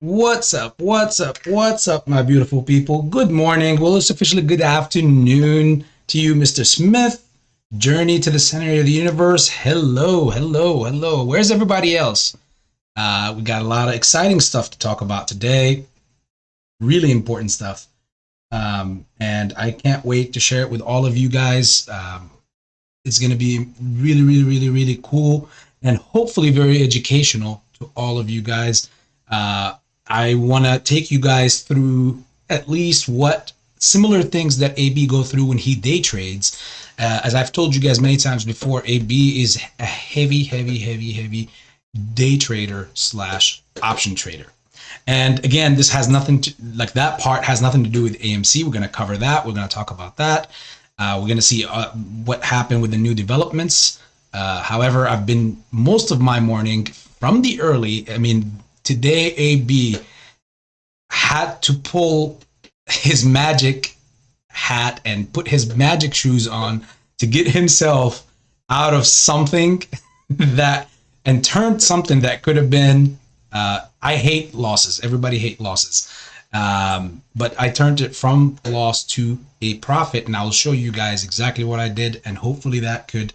What's up? What's up? What's up, my beautiful people? Good morning. Well, it's officially good afternoon to you, Mr. Smith. Journey to the center of the universe. Hello, hello, hello. Where's everybody else? We got a lot of exciting stuff to talk about today. Really important stuff. And I can't wait to share it with all of you guys. It's going to be really, really, really, really cool and hopefully very educational to all of you guys. I want to take you guys through at least what similar things that AB go through when he day trades. As I've told you guys many times before, AB is a heavy, heavy, heavy, heavy day trader slash option trader. And again, this has nothing to, like that part has nothing to do with AMC. We're going to cover that. We're going to talk about that. We're going to see what happened with the new developments. However, I've been most of my morning from the early, I mean, today AB had to pull his magic hat and put his magic shoes on to get himself out of something that and turned something that could have been I hate losses. Everybody hate losses. But I turned it from a loss to a profit, and I'll show you guys exactly what I did, and hopefully that could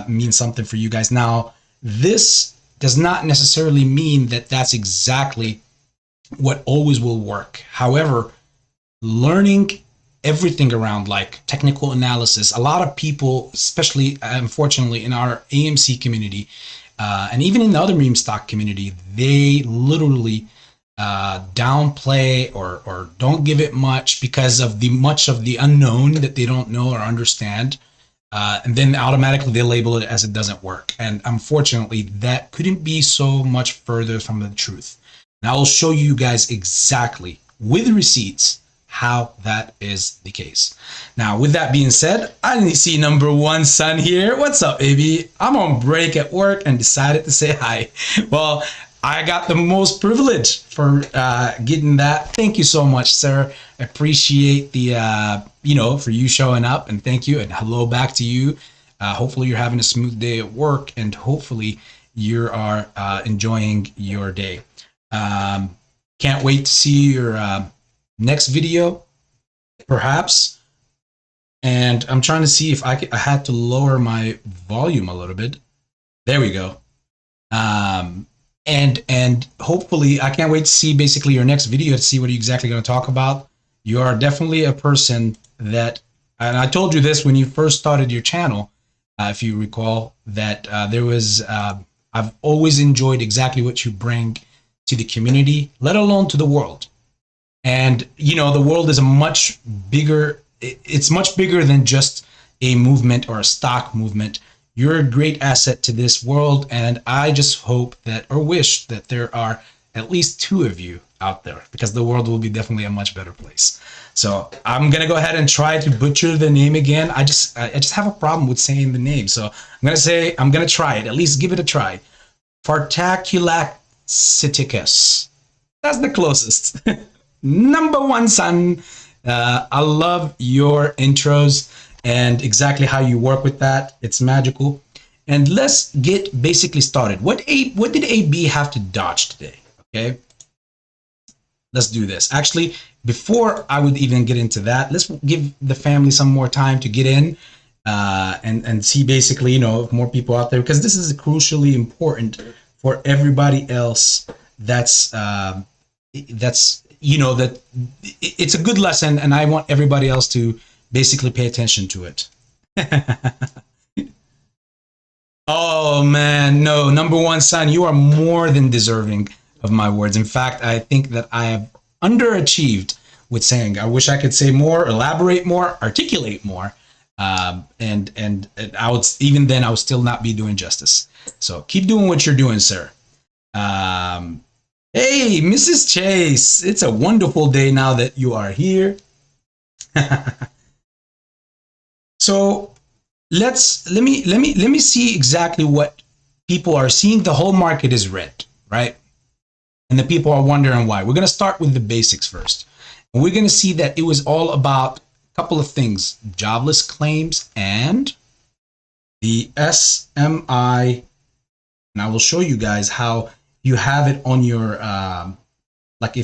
mean something for you guys. Now, this does not necessarily mean that that's exactly what always will work. However, learning everything around like technical analysis, a lot of people, especially unfortunately in our AMC community, and even in the other meme stock community, they literally downplay or don't give it much because of the much of the unknown that they don't know or understand. And then automatically they label it as it doesn't work. And unfortunately, that couldn't be so much further from the truth. And I will show you guys exactly with receipts how that is the case. Now, with that being said, I didn't see number one son here. What's up, baby? I'm on break at work and decided to say hi. Well, I got the most privilege for getting that. Thank you so much, sir. Appreciate the, for you showing up, and thank you, and hello back to you. Hopefully you're having a smooth day at work, and hopefully you are enjoying your day. Can't wait to see your next video, perhaps. And I'm trying to see if I had to lower my volume a little bit. There we go. And hopefully I can't wait to see basically your next video to see what you're exactly going to talk about. You are definitely a person that, and I told you this when you first started your channel, if you recall, that there was, I've always enjoyed exactly what you bring to the community, let alone to the world. And, the world is a much bigger, it's much bigger than just a movement or a stock movement. You're a great asset to this world, and I just hope that, or wish that there are at least two of you out there, because the world will be definitely a much better place. So I'm gonna go ahead and try to butcher the name again. I just have a problem with saying the name, so I'm gonna try it. At least give it a try. Fartaculacticus. That's the closest. Number one, son. I love your intros and exactly how you work with that. It's magical. And let's get basically started. What did AB have to dodge today? Okay, let's do this. Actually, before I would even get into that, let's give the family some more time to get in and see basically, if more people out there, because this is crucially important for everybody else. That it's a good lesson, and I want everybody else to basically pay attention to it. Oh man, no, number one, son, you are more than deserving of my words. In fact, I think that I have underachieved with saying. I wish I could say more, elaborate more, articulate more, and I would, even then I would still not be doing justice. So keep doing what you're doing, sir. Hey, Mrs. Chase, it's a wonderful day now that you are here. So let me see exactly what people are seeing. The whole market is red, right? And the people are wondering why. We're going to start with the basics first. And we're going to see that it was all about a couple of things: jobless claims and the SMI. And I will show you guys how you have it on your like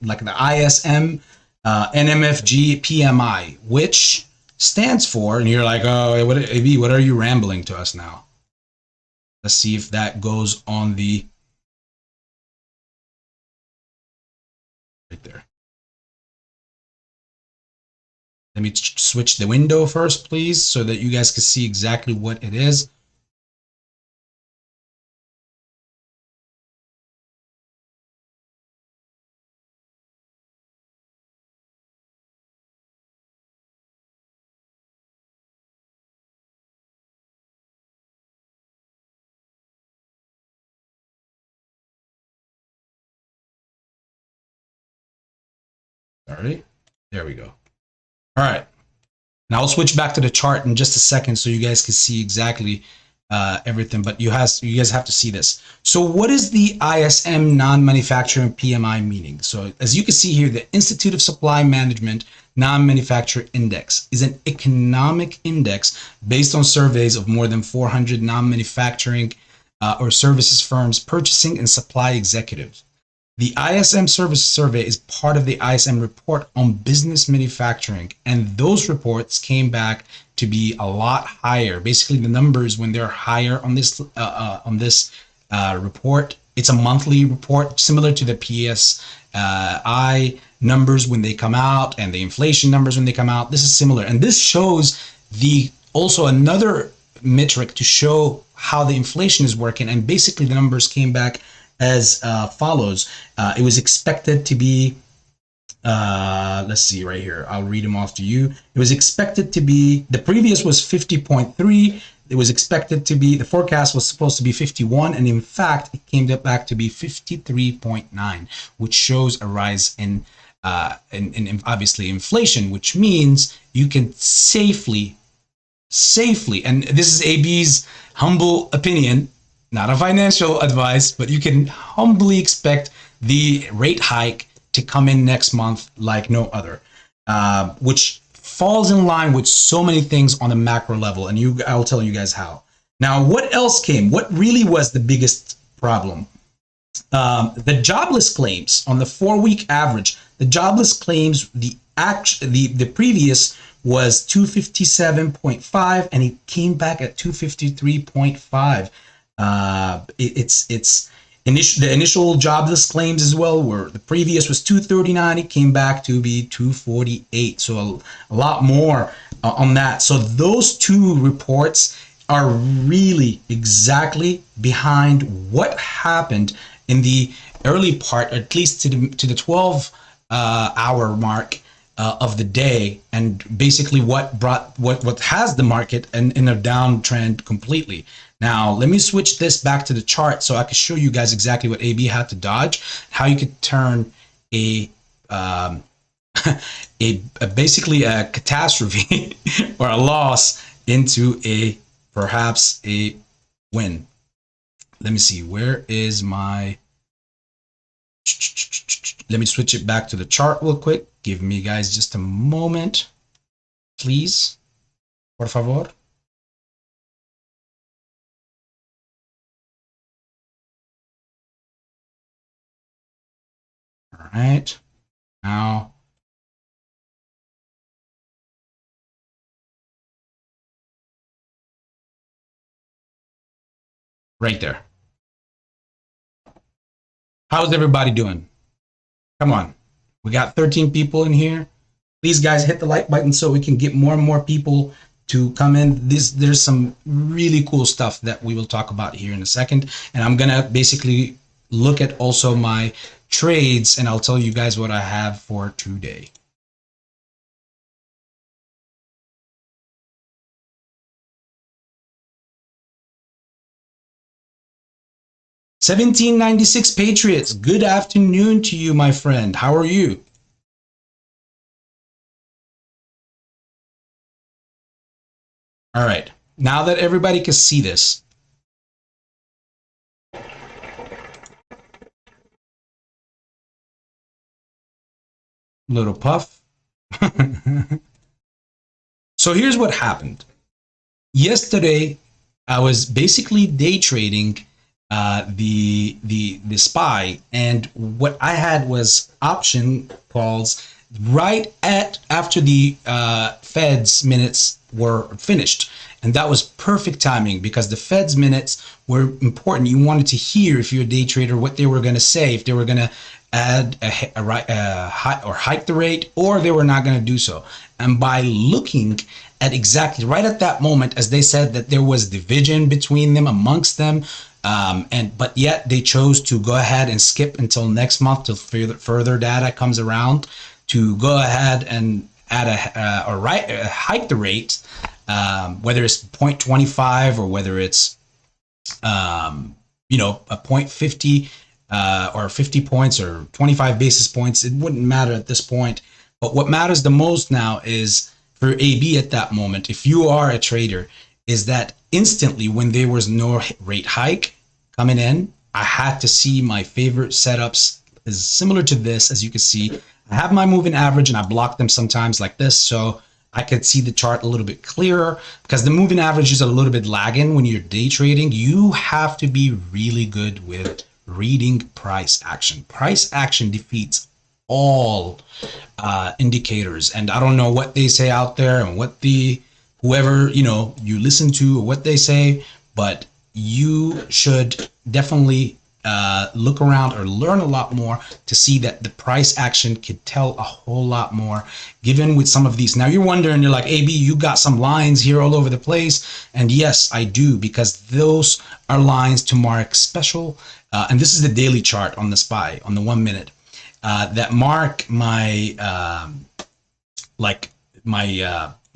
like the ISM, NMFG PMI, which stands for, and you're like, oh, what, AB, what are you rambling to us now? Let's see if that goes on the right there. Let me switch the window first, please, so that you guys can see exactly what it is. All right, there we go. All right, now I'll switch back to the chart in just a second so you guys can see exactly everything, but you guys have to see this. So what is the ISM non-manufacturing PMI meaning? So as you can see here, the Institute of Supply Management Non-Manufacturing Index is an economic index based on surveys of more than 400 non-manufacturing or services firms, purchasing and supply executives. The ISM Service Survey is part of the ISM report on business manufacturing, and those reports came back to be a lot higher. Basically, the numbers when they're higher on this report, it's a monthly report similar to the PSI numbers when they come out and the inflation numbers when they come out. This is similar, and this shows the also another metric to show how the inflation is working. And basically, the numbers came back as follows. It was expected to be, let's see right here, I'll read them off to you. It was expected to be, the previous was 50.3. It was expected to be, the forecast was supposed to be 51, and in fact it came back to be 53.9, which shows a rise in obviously inflation, which means you can safely, and this is AB's humble opinion, not a financial advice, but you can humbly expect the rate hike to come in next month like no other, which falls in line with so many things on a macro level. And I'll tell you guys how. Now, what else came? What really was the biggest problem? The jobless claims on the 4-week average, the jobless claims, the previous was 257.5, and it came back at 253.5. The initial jobless claims as well were, the previous was 239, it came back to be 248, so a lot more on that. So those two reports are really exactly behind what happened in the early part, at least to the 12 hour mark of the day, and basically what has the market in a downtrend completely. Now, let me switch this back to the chart so I can show you guys exactly what AB had to dodge, how you could turn a basically a catastrophe or a loss into perhaps a win. Let me see, where is my, let me switch it back to the chart real quick. Give me guys just a moment, please, por favor. All right, now right there. How's everybody doing? Come on, we got 13 people in here. Please guys, hit the like button so we can get more and more people to come in. There's some really cool stuff that we will talk about here in a second, and I'm gonna basically look at also my trades, and I'll tell you guys what I have for today. $17.96 Patriots. Good afternoon to you, my friend. How are you? All right. Now that everybody can see this, little puff. So here's what happened. Yesterday, I was basically day trading the SPY, and what I had was option calls right at after the Fed's minutes were finished, and that was perfect timing because the Fed's minutes were important. You wanted to hear, if you're a day trader, what they were going to say, if they were going to add or hike the rate, or they were not going to do so. And by looking at exactly right at that moment, as they said that there was division between them, amongst them, but yet they chose to go ahead and skip until next month till further data comes around to go ahead and add hike the rate, whether it's 0.25 or whether it's a 0.50 or 50 points or 25 basis points. It wouldn't matter at this point. But what matters the most now is for AB at that moment, if you are a trader, is that instantly when there was no rate hike coming in, I had to see my favorite setups is similar to this. As you can see, I have my moving average and I block them sometimes like this, so I could see the chart a little bit clearer, because the moving average is a little bit lagging when you're day trading. You have to be really good with reading price action. Price action defeats all indicators, and I don't know what they say out there and what whoever you listen to or what they say, but you should definitely look around or learn a lot more to see that the price action could tell a whole lot more, given with some of these. Now you're wondering, you're like, AB, you got some lines here all over the place. And yes, I do, because those are lines to mark special. And this is the daily chart on the SPY on the 1 minute that mark my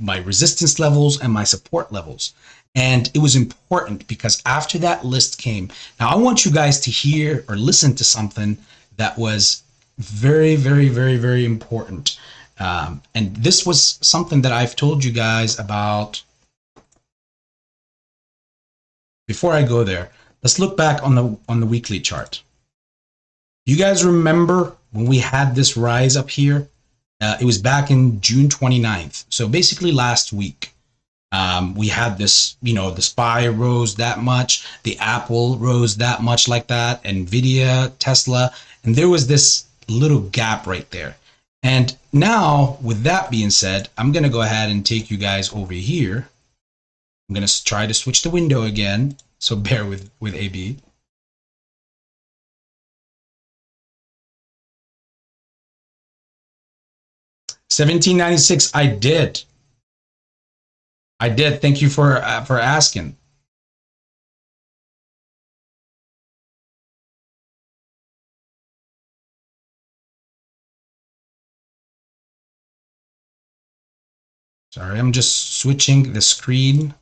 my resistance levels and my support levels. And it was important because after that list came, now I want you guys to hear or listen to something that was very, very, very, very important. And this was something that I've told you guys about. Before I go there, let's look back on the weekly chart. You guys remember when we had this rise up here? It was back in June 29th. So basically last week. We had this, the SPY rose that much, the Apple rose that much like that, Nvidia, Tesla, and there was this little gap right there. And now, with that being said, I'm going to go ahead and take you guys over here. I'm going to try to switch the window again, so bear with AB. $17.96, I did. Thank you for asking. Sorry, I'm just switching the screen.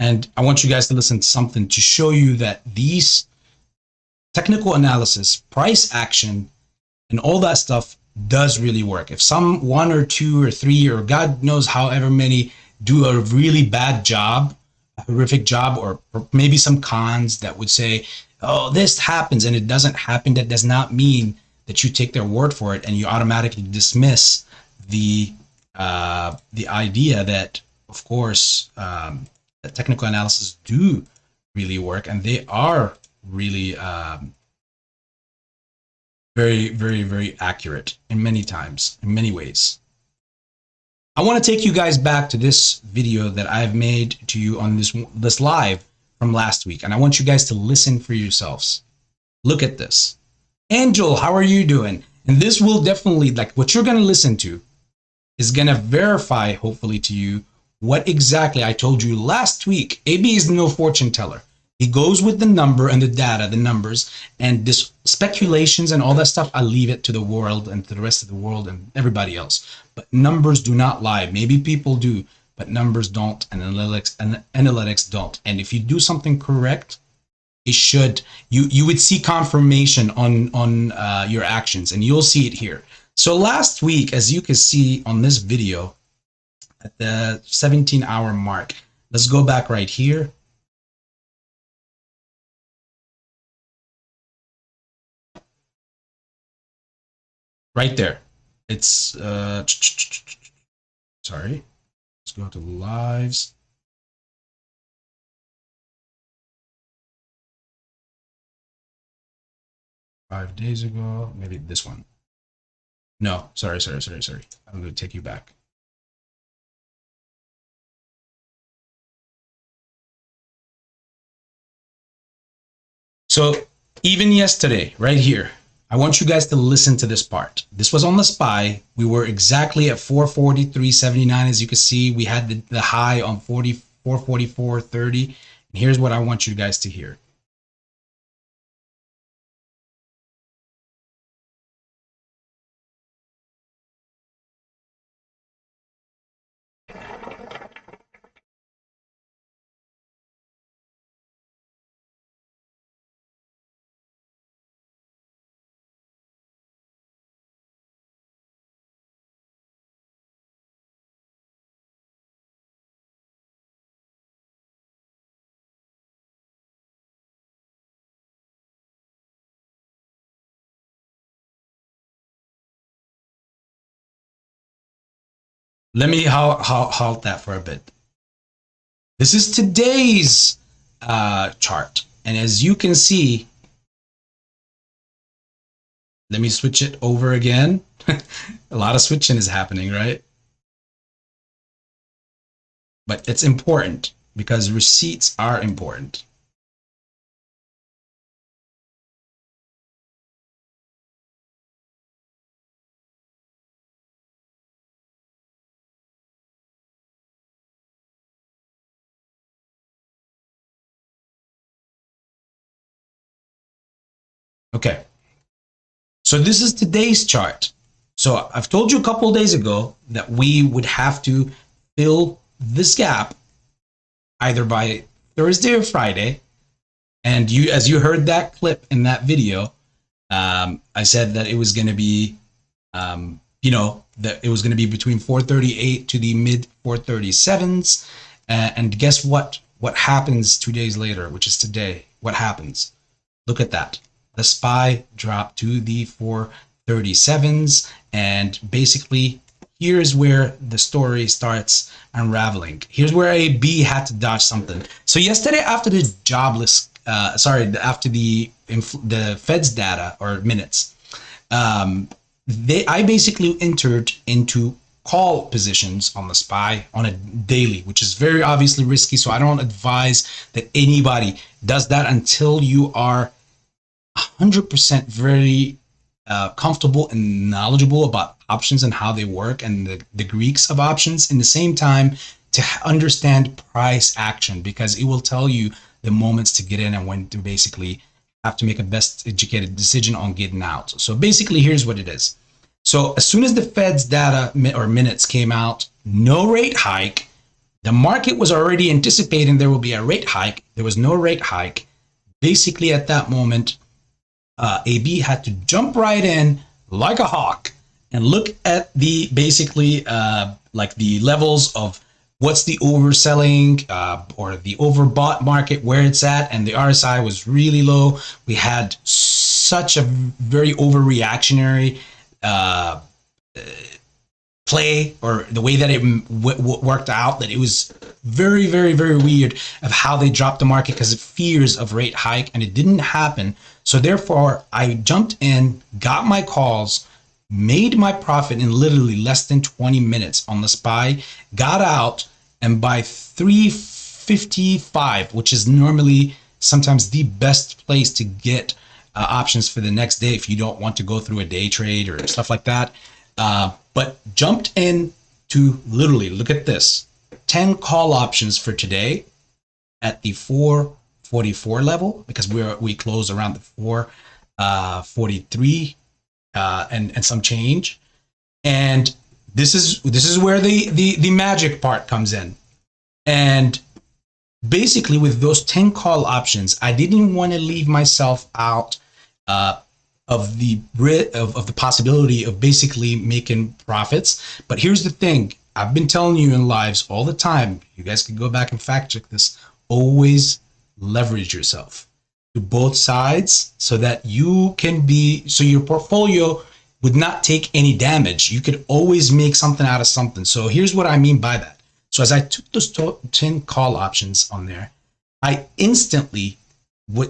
And I want you guys to listen to something to show you that these technical analysis, price action, and all that stuff does really work. If some 1 or 2 or 3 or God knows however many do a really bad job, a horrific job, or maybe some cons that would say, oh, this happens and it doesn't happen, that does not mean that you take their word for it and you automatically dismiss the idea that, of course, that technical analysis do really work, and they are really very, very, very accurate in many times, in many ways. I want to take you guys back to this video that I've made to you on this live from last week, and I want you guys to listen for yourselves. Look at this. Angel, how are you doing? And this will definitely, like, what you're going to listen to is going to verify, hopefully, to you what exactly I told you last week. AB is no fortune teller. He goes with the number and the data, the numbers, and this speculations and all that stuff, I leave it to the world and to the rest of the world and everybody else. But numbers do not lie. Maybe people do, but numbers don't, and analytics don't. And if you do something correct, it should, you would see confirmation on your actions, and you'll see it here. So last week, as you can see on this video, at the 17-hour mark, let's go back right here. right there. It's sorry. Let's go to lives. Five days ago, maybe this one. No, sorry. I'm going to take you back. So even yesterday, right here, I want you guys to listen to this part. This was on the SPY. We were exactly at 443.79. As you can see, we had the high on 444.30. And here's what I want you guys to hear. Let me halt that for a bit. This is today's chart. And as you can see, let me switch it over again. A lot of switching is happening, right? But it's important because receipts are important. Okay. So this is today's chart. So I've told you a couple of days ago that we would have to fill this gap either by Thursday or Friday. And you, as you heard that clip in that video, I said that it was going to be, that it was going to be between 438 to the mid 437s. And guess what? What happens 2 days later, which is today? What happens? Look at that. The SPY dropped to the 437s, and basically here's where the story starts unraveling. Here's where AB had to dodge something. So yesterday, after the jobless, after the Fed's data or minutes, I basically entered into call positions on the SPY on a daily, which is very obviously risky. So I don't advise that anybody does that until you are 100% very comfortable and knowledgeable about options and how they work and the Greeks of options. In the same time, to understand price action, because it will tell you the moments to get in and when to basically have to make a best educated decision on getting out. So basically, here's what it is. So as soon as the Fed's data or minutes came out, no rate hike. The market was already anticipating there will be a rate hike. There was no rate hike. Basically, at that moment, AB had to jump right in like a hawk and look at the basically like the levels of what's the overselling or the overbought market, where it's at, and the RSI was really low. We had such a very overreactionary play, or the way that it worked out, that it was very, very, very weird of how they dropped the market because of fears of rate hike, and it didn't happen. So therefore, I jumped in, got my calls, made my profit in literally less than 20 minutes on the SPY, got out, and by 3:55, which is normally sometimes the best place to get options for the next day if you don't want to go through a day trade or stuff like that, but jumped in to literally, look at this, 10 call options for today at the 444 level, because we closed around the 443 and some change. And this is where the magic part comes in. And basically, with those 10 call options, I didn't want to leave myself out of the possibility of basically making profits. But here's the thing. I've been telling you in lives all the time. You guys can go back and fact check this. Always leverage yourself to both sides so that you can be, so your portfolio would not take any damage. You could always make something out of something. So here's what I mean by that. So as I took those 10 call options on there, I instantly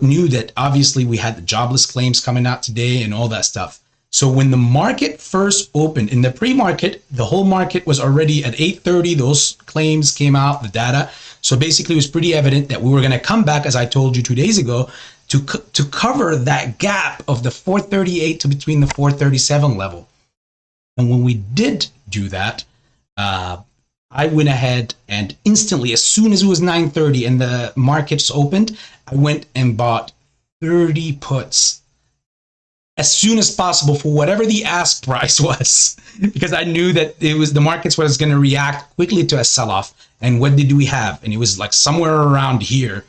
knew that obviously we had the jobless claims coming out today and all that stuff. So when the market first opened in the pre-market, the whole market was already at 8:30. Those claims came out, the data. So basically, it was pretty evident that we were going to come back, as I told you 2 days ago, to cover that gap of the 438 to between the 437 level. And when we did do that, I went ahead and instantly, as soon as it was 9:30 and the markets opened, I went and bought 30 puts as soon as possible for whatever the ask price was, because I knew that it was the markets was going to react quickly to a sell-off. And what did we have? And it was like somewhere around here,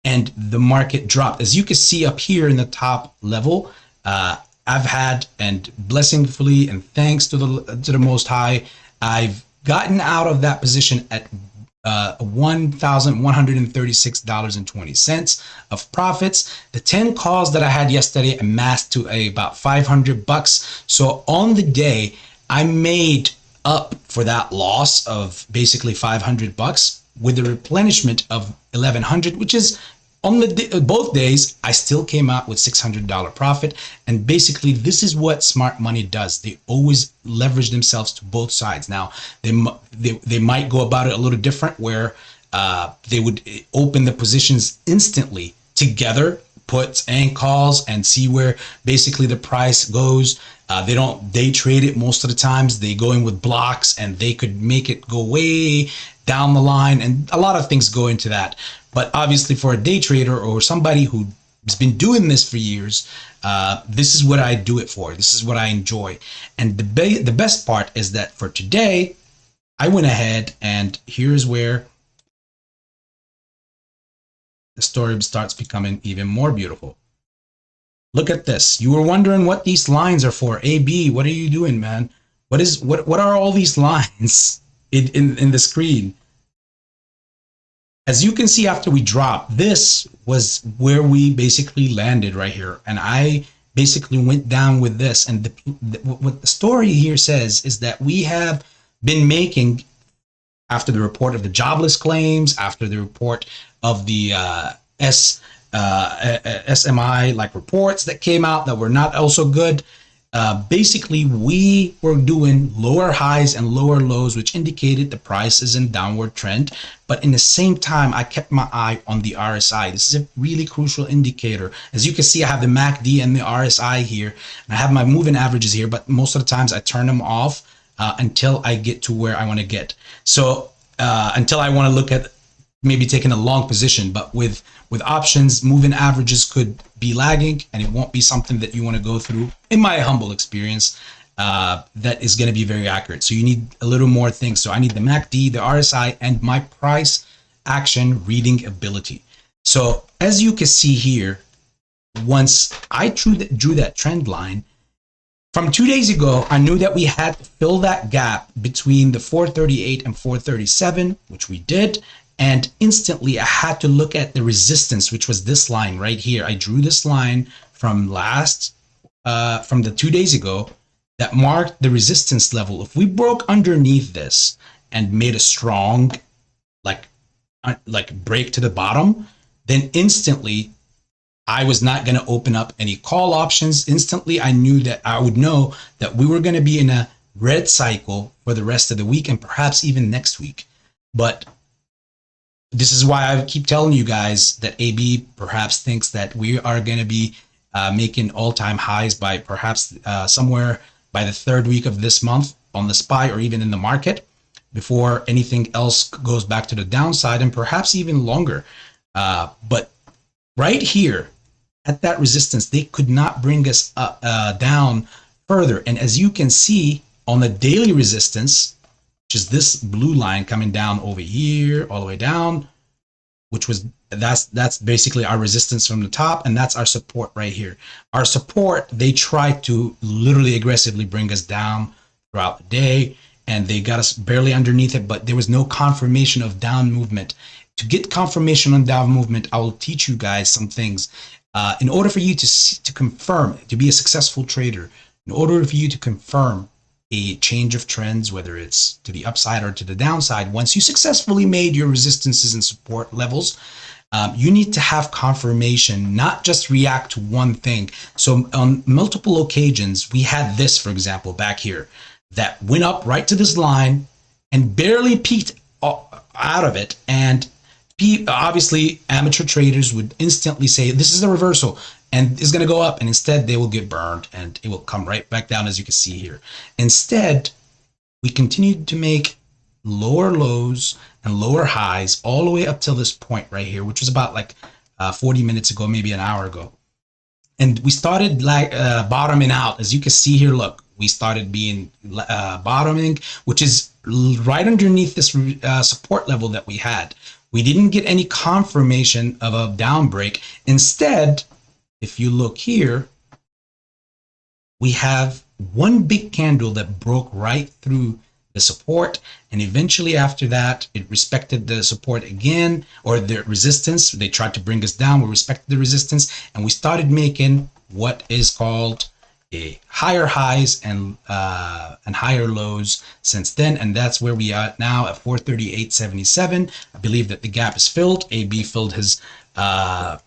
and the market dropped. As you can see up here in the top level, I've had, and blessingfully and thanks to the Most High, I've gotten out of that position at $1,136.20 of profits. The 10 calls that I had yesterday amassed to about $500. So on the day, I made up for that loss of basically $500 with the replenishment of 1,100, which is on both days, I still came out with $600 profit. And basically, this is what smart money does. They always leverage themselves to both sides. Now, they might go about it a little different, where they would open the positions instantly together, puts and calls, and see where basically the price goes. They don't day trade it most of the times. They go in with blocks, and they could make it go way down the line, and a lot of things go into that. But obviously, for a day trader or somebody who's been doing this for years, this is what I do it for. This is what I enjoy. And the best part is that for today, I went ahead, and here's where the story starts becoming even more beautiful. Look at this. You were wondering what these lines are for. AB, what are you doing, man? What are all these lines in the screen? As you can see, after we dropped, this was where we basically landed right here. And I basically went down with this. And what the story here says is that we have been making, after the report of the jobless claims, after the report of the SMI like reports that came out that were not also good, basically we were doing lower highs and lower lows, which indicated the price is in downward trend. But in the same time, I kept my eye on the RSI. This is a really crucial indicator. As you can see, I have the MACD and the RSI here, and I have my moving averages here, but most of the times I turn them off until I get to where I want to get. So until I want to look at maybe taking a long position. But with options, moving averages could be lagging, and it won't be something that you want to go through, in my humble experience, that is going to be very accurate. So you need a little more things. So I need the MACD, the RSI, and my price action reading ability. So as you can see here, once I drew that trend line, from 2 days ago, I knew that we had to fill that gap between the 438 and 437, which we did. And instantly, I had to look at the resistance, which was this line right here. I drew this line from from the 2 days ago that marked the resistance level. If we broke underneath this and made a strong, like break to the bottom, then instantly I was not going to open up any call options. Instantly, I knew that I would know that we were going to be in a red cycle for the rest of the week and perhaps even next week. But this is why I keep telling you guys that AB perhaps thinks that we are going to be making all-time highs by perhaps somewhere by the third week of this month on the SPY or even in the market, before anything else goes back to the downside, and perhaps even longer. But right here at that resistance, they could not bring us down further. And as you can see on the daily resistance, which is this blue line coming down over here all the way down, which was that's basically our resistance from the top, and that's our support right here. Our support, they tried to literally aggressively bring us down throughout the day, and they got us barely underneath it, but there was no confirmation of down movement. To get confirmation on down movement, I will teach you guys some things. In order for you to confirm, to be a successful trader, In order for you to confirm a change of trends, whether it's to the upside or to the downside, once you successfully made your resistances and support levels, you need to have confirmation, not just react to one thing. So on multiple occasions, we had this, for example, back here, that went up right to this line and barely peaked out of it. And obviously, amateur traders would instantly say, this is a reversal and it's going to go up. And instead, they will get burned and it will come right back down, as you can see here. Instead, we continued to make lower lows and lower highs all the way up till this point right here, which was about like 40 minutes ago, maybe an hour ago. And we started like bottoming out. As you can see here, look, we started being bottoming, which is right underneath this support level that we had. We didn't get any confirmation of a down break. Instead, if you look here, we have one big candle that broke right through the support, and eventually after that it respected the support again, or the resistance. They tried to bring us down, we respected the resistance, and we started making what is called a higher highs and higher lows since then. And that's where we are now at 438.77. I believe that the gap is filled. AB filled his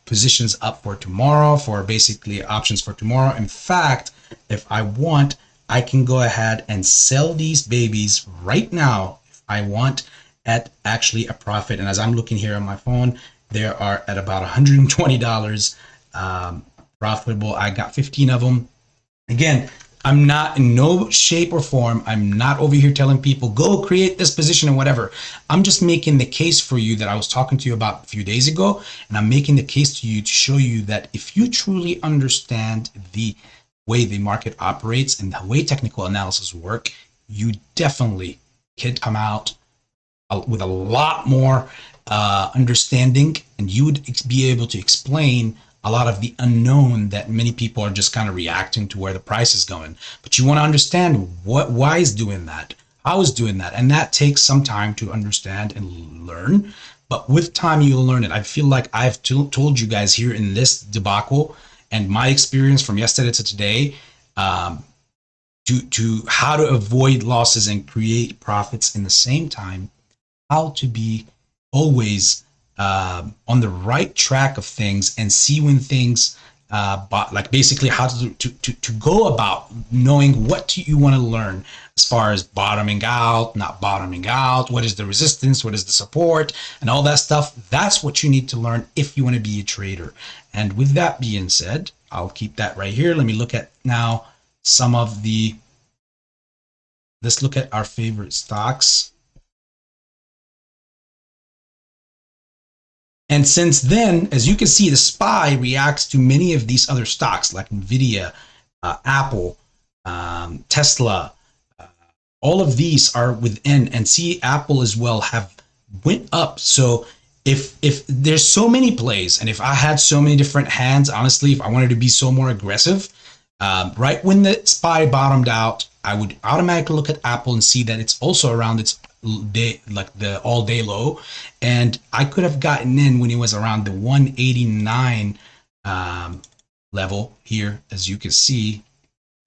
positions up for tomorrow, for basically options for tomorrow. In fact, if I want, I can go ahead and sell these babies right now if I want, at actually a profit. And as I'm looking here on my phone, they are at about $120 profitable. I got 15 of them. Again, I'm not in no shape or form, I'm not over here telling people go create this position and whatever. I'm just making the case for you that I was talking to you about a few days ago, and I'm making the case to you to show you that if you truly understand the way the market operates and the way technical analysis work, you definitely can come out with a lot more understanding, and you would be able to explain a lot of the unknown that many people are just kind of reacting to where the price is going. But you want to understand why is doing that, how is doing that, and that takes some time to understand and learn. But with time, you'll learn it. I feel like I've told you guys here in this debacle and my experience from yesterday to today, to how to avoid losses and create profits in the same time, how to be always on the right track of things and see when things like basically how to go about knowing what you want to learn as far as bottoming out, not bottoming out, what is the resistance, what is the support, and all that stuff. That's what you need to learn if you want to be a trader. And with that being said, I'll keep that right here. Let me look at now some of the, let's look at our favorite stocks. And since then, as you can see, the SPY reacts to many of these other stocks like Nvidia, Apple, Tesla. All of these are within, and see Apple as well have went up. So if there's so many plays, and if I had so many different hands, honestly, if I wanted to be so more aggressive, right when the SPY bottomed out, I would automatically look at Apple and see that it's also around its day, like the all day low, and I could have gotten in when it was around the 189 level here. As you can see,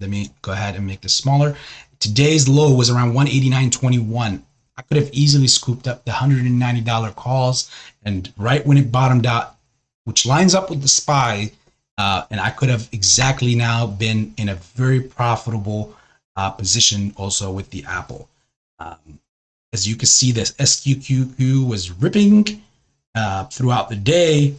let me go ahead and make this smaller. Today's low was around 189.21. I could have easily scooped up the $190 calls, and right when it bottomed out, which lines up with the SPY, and I could have exactly now been in a very profitable position also with the Apple. As you can see, this SQQQ was ripping throughout the day.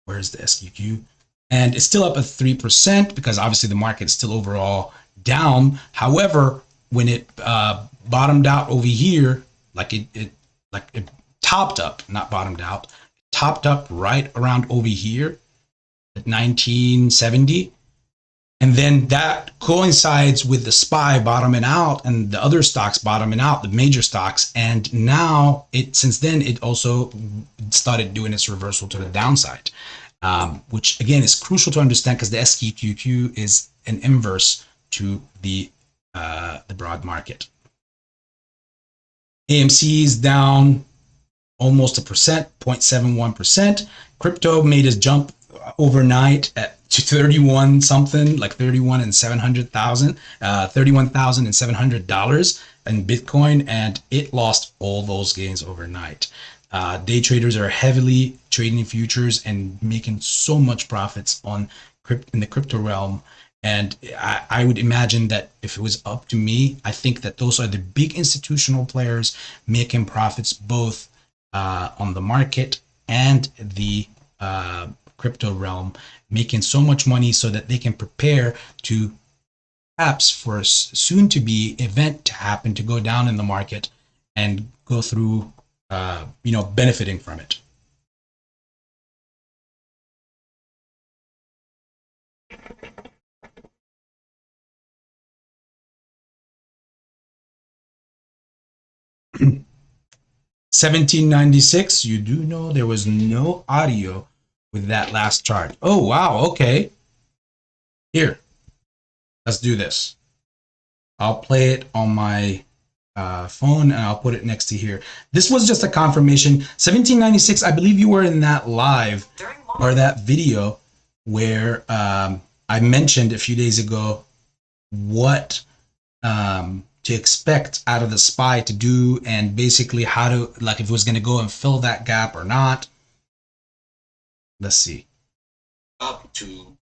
Where's the SQQ? And it's still up at 3% because obviously the market is still overall down. However, when it bottomed out over here, like it topped up, not bottomed out, topped up right around over here at 1970. And then that coincides with the SPY bottoming out and the other stocks bottoming out, the major stocks. And now since then, it also started doing its reversal to the downside, which again is crucial to understand because the SQQQ is an inverse to the broad market. AMC is down almost 1%, 0.71%. Crypto made its jump overnight at to 31 something, like 31 and 700,000, $31,700 in Bitcoin, and it lost all those gains overnight. Day traders are heavily trading futures and making so much profits on in the crypto realm. And I would imagine that if it was up to me, I think that those are the big institutional players making profits both on the market and the crypto realm, making so much money so that they can prepare to perhaps for a soon to be event to happen, to go down in the market and go through, benefiting from it. $17.96. You do know there was no audio with that last chart. Oh, wow. Okay. Here, let's do this. I'll play it on my phone and I'll put it next to here. This was just a confirmation. 1796, I believe you were in that live or that video where I mentioned a few days ago what to expect out of the SPY to do, and basically how to, like, if it was going to go and fill that gap or not. Let's see. Up to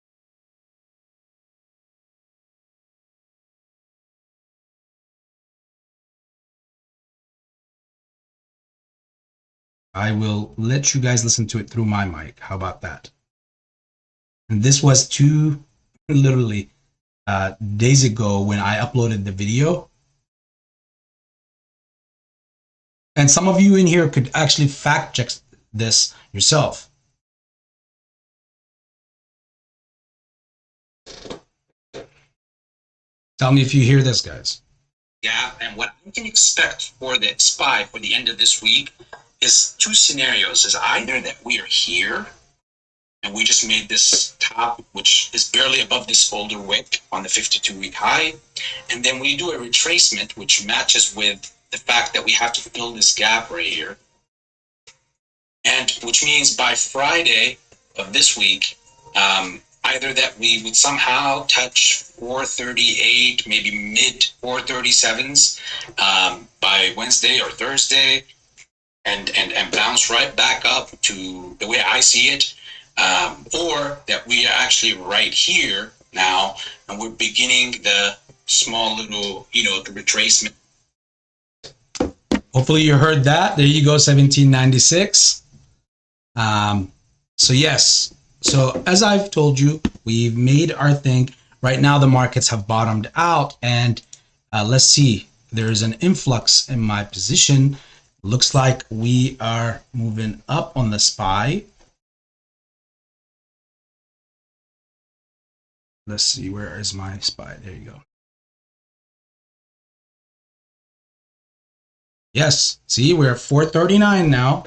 I will let you guys listen to it through my mic. How about that? And this was literally days ago when I uploaded the video. And some of you in here could actually fact check this yourself. Tell me if you hear this, guys. Yeah, and what you can expect for the SPY for the end of this week is two scenarios. Is either that we are here and we just made this top, which is barely above this older wick on the 52-week high, and then we do a retracement which matches with the fact that we have to fill this gap right here, and which means by Friday of this week, either that we would somehow touch 438, maybe mid 437s by Wednesday or Thursday, and bounce right back up to the way I see it, or that we are actually right here now and we're beginning the small little, the retracement. Hopefully you heard that. There you go, 1796. So yes. So as I've told you, we've made our thing. Right now the markets have bottomed out, and let's see. There's an influx in my position. Looks like we are moving up on the SPY. Let's see, where is my SPY? There you go. Yes, see, we're at 439 now.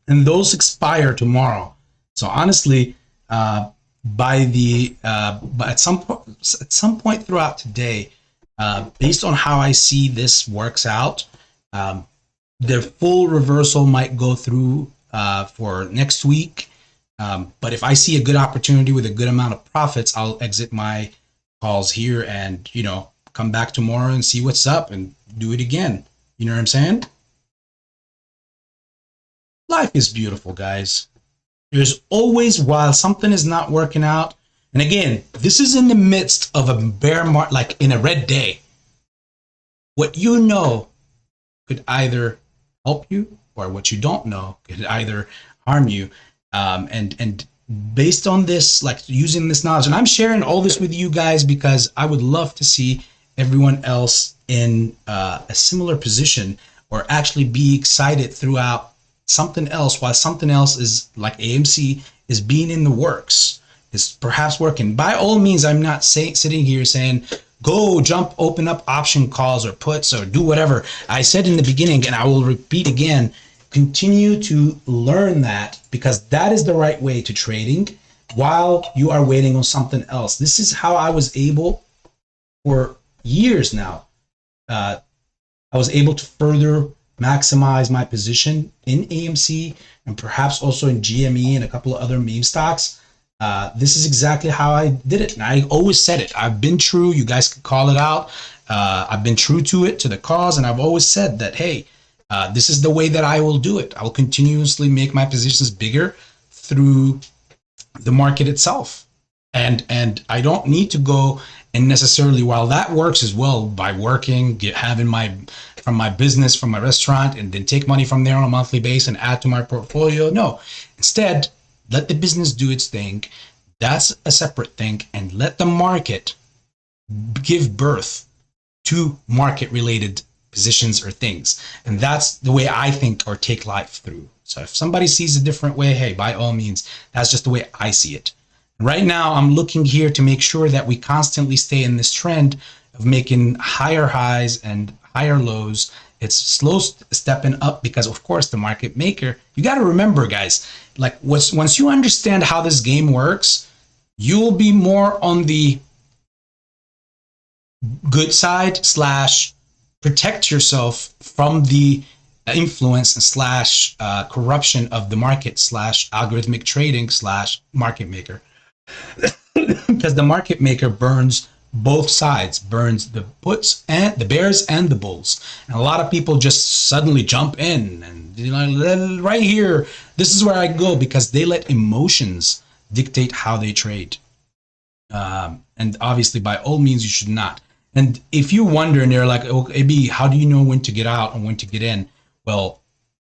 And those expire tomorrow. So honestly, at some point throughout today, based on how I see this works out, the full reversal might go through for next week. But if I see a good opportunity with a good amount of profits, I'll exit my calls here and, come back tomorrow and see what's up and do it again. You know what I'm saying? Life is beautiful, guys. There's always, while something is not working out, and again, this is in the midst of a bear market, like in a red day. What you know could either help you, or what you don't know could either harm you. And based on this, like using this knowledge, and I'm sharing all this with you guys because I would love to see everyone else in a similar position, or actually be excited throughout something else, while something else is like AMC is being in the works, is perhaps working. By all means, I'm not sitting here saying go jump, open up option calls or puts or do whatever. I said in the beginning, and I will repeat again, continue to learn that, because that is the right way to trading. while you are waiting on something else. This is how I was able for years now. I was able to further maximize my position in AMC and perhaps also in GME and a couple of other meme stocks. This is exactly how I did it. And I always said it. I've been true. You guys can call it out. I've been true to it, to the cause. And I've always said that, hey, this is the way that I will do it. I will continuously make my positions bigger through the market itself. And I don't need to go and necessarily, while that works as well, by working, having from my business, from my restaurant, and then take money from there on a monthly basis and add to my portfolio. No, instead, let the business do its thing. That's a separate thing. And let the market give birth to market related positions or things. And that's the way I think or take life through. So if somebody sees a different way, hey, by all means, that's just the way I see it. Right now, I'm looking here to make sure that we constantly stay in this trend of making higher highs and higher lows. It's slow stepping up because, of course, the market maker, you got to remember, guys, like once you understand how this game works, you'll be more on the good side / protect yourself from the influence / corruption of the market / algorithmic trading / market maker. Because the market maker burns both sides, burns the puts and the bears and the bulls. And a lot of people just suddenly jump in and right here, this is where I go, because they let emotions dictate how they trade. And obviously, by all means, you should not. And if you wonder and you're like, oh, AB, how do you know when to get out and when to get in? Well,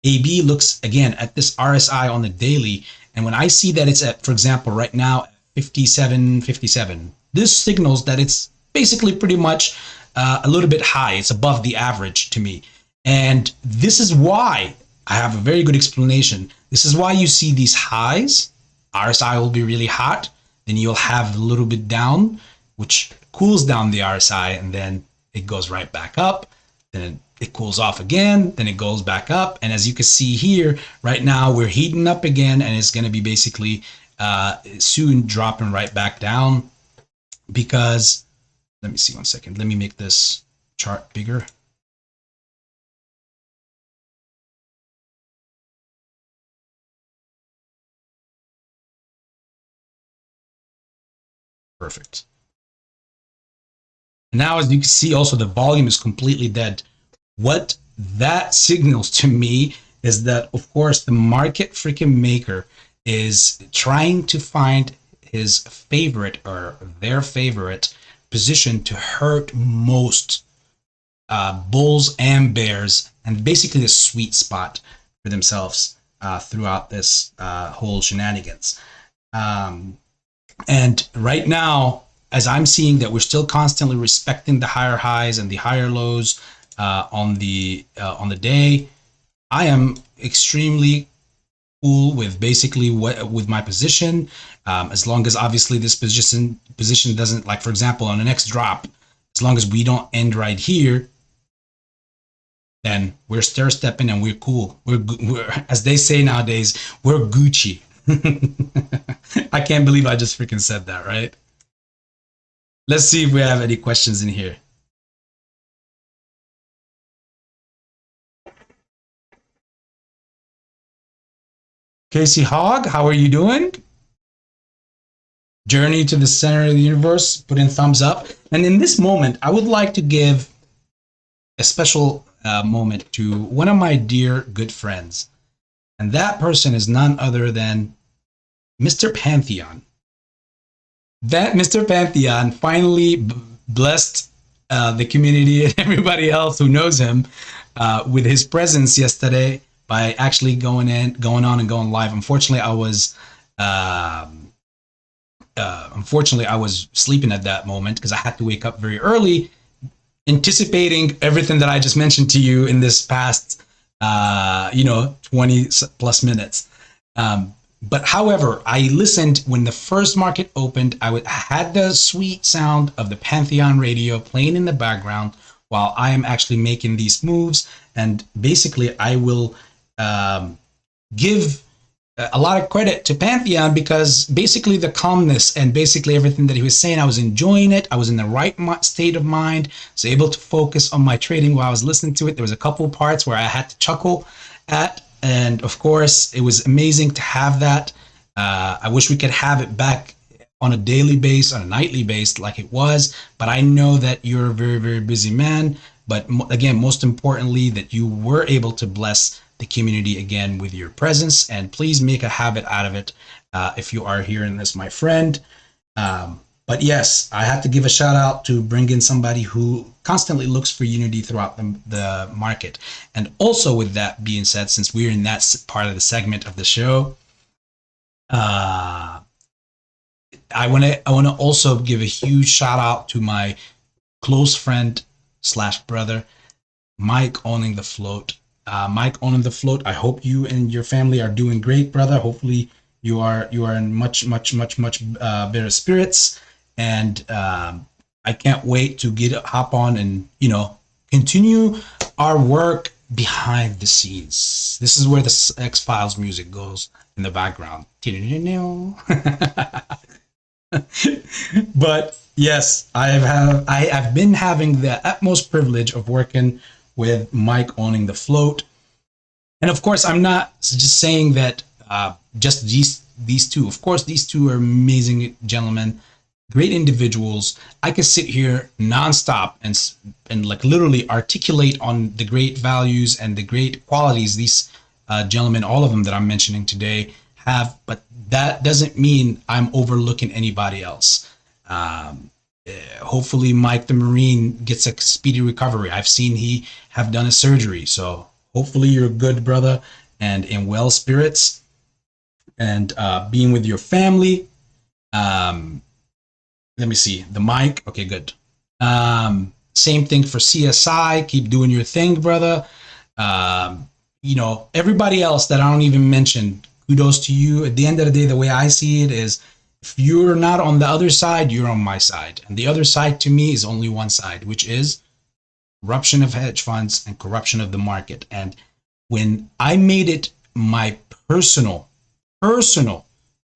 AB looks again at this RSI on the daily. And when I see that it's at, for example, right now, 57.57, this signals that it's basically pretty much a little bit high. It's above the average to me. And this is why I have a very good explanation. This is why you see these highs. RSI will be really hot. Then you'll have a little bit down, which cools down the RSI, and then it goes right back up. Then it cools off again, then it goes back up. And as you can see here, right now we're heating up again, and it's going to be basically soon dropping right back down, because let me see 1 second. Let me make this chart bigger. Perfect. Now, as you can see, also the volume is completely dead. What that signals to me is that, of course, the market freaking maker is trying to find his favorite or their favorite position to hurt most bulls and bears, and basically the sweet spot for themselves throughout this whole shenanigans. And right now, as I'm seeing that we're still constantly respecting the higher highs and the higher lows on the day, I am extremely cool with basically with my position, as long as obviously this position doesn't, like for example on the next drop, as long as we don't end right here, then we're stair stepping and we're cool. We're as they say nowadays, we're Gucci. I can't believe I just freaking said that, right? Let's see if we have any questions in here. Casey Hogg, how are you doing? Journey to the Center of the Universe, put in thumbs up. And in this moment, I would like to give a special moment to one of my dear good friends. And that person is none other than Mr. Pantheon. That Mr. Pantheon finally blessed the community and everybody else who knows him with his presence yesterday by actually going on and going live. Unfortunately, I was sleeping at that moment because I had to wake up very early, anticipating everything that I just mentioned to you in this past 20 plus minutes. But however, I listened when the first market opened. I had the sweet sound of the Pantheon radio playing in the background while I am actually making these moves. And basically, I will give a lot of credit to Pantheon, because basically the calmness and basically everything that he was saying, I was enjoying it. I was in the right state of mind. I was able to focus on my trading while I was listening to it. There was a couple parts where I had to chuckle at, and of course, it was amazing to have that. I wish we could have it back on a daily base, on a nightly base like it was, but I know that you're a very, very busy man. But again, most importantly, that you were able to bless the community again with your presence, and please make a habit out of it if you are hearing this, my friend. But yes, I have to give a shout out to bring in somebody who constantly looks for unity throughout the market. And also, with that being said, since we're in that part of the segment of the show, I want to also give a huge shout out to my close friend / brother, Mike Owning the Float. Mike Owning the Float, I hope you and your family are doing great, brother. Hopefully you are in much better spirits, and I can't wait to hop on and continue our work behind the scenes. This is where the X-Files music goes in the background. But yes, I have been having the utmost privilege of working with Mike Owning the Float. And of course, I'm not just saying that just these two. Of course, these two are amazing gentlemen, great individuals. I could sit here nonstop and like literally articulate on the great values and the great qualities these gentlemen, all of them that I'm mentioning today, have, but that doesn't mean I'm overlooking anybody else. Hopefully Mike the Marine gets a speedy recovery. I've seen he have done a surgery, so hopefully you're good, brother, and in well spirits, and being with your family. Let me see the mic. Okay, good. Same thing for CSI. Keep doing your thing, brother. Everybody else that I don't even mention, kudos to you. At the end of the day, the way I see it is, if you're not on the other side, you're on my side. And the other side to me is only one side, which is corruption of hedge funds and corruption of the market. And when I made it my personal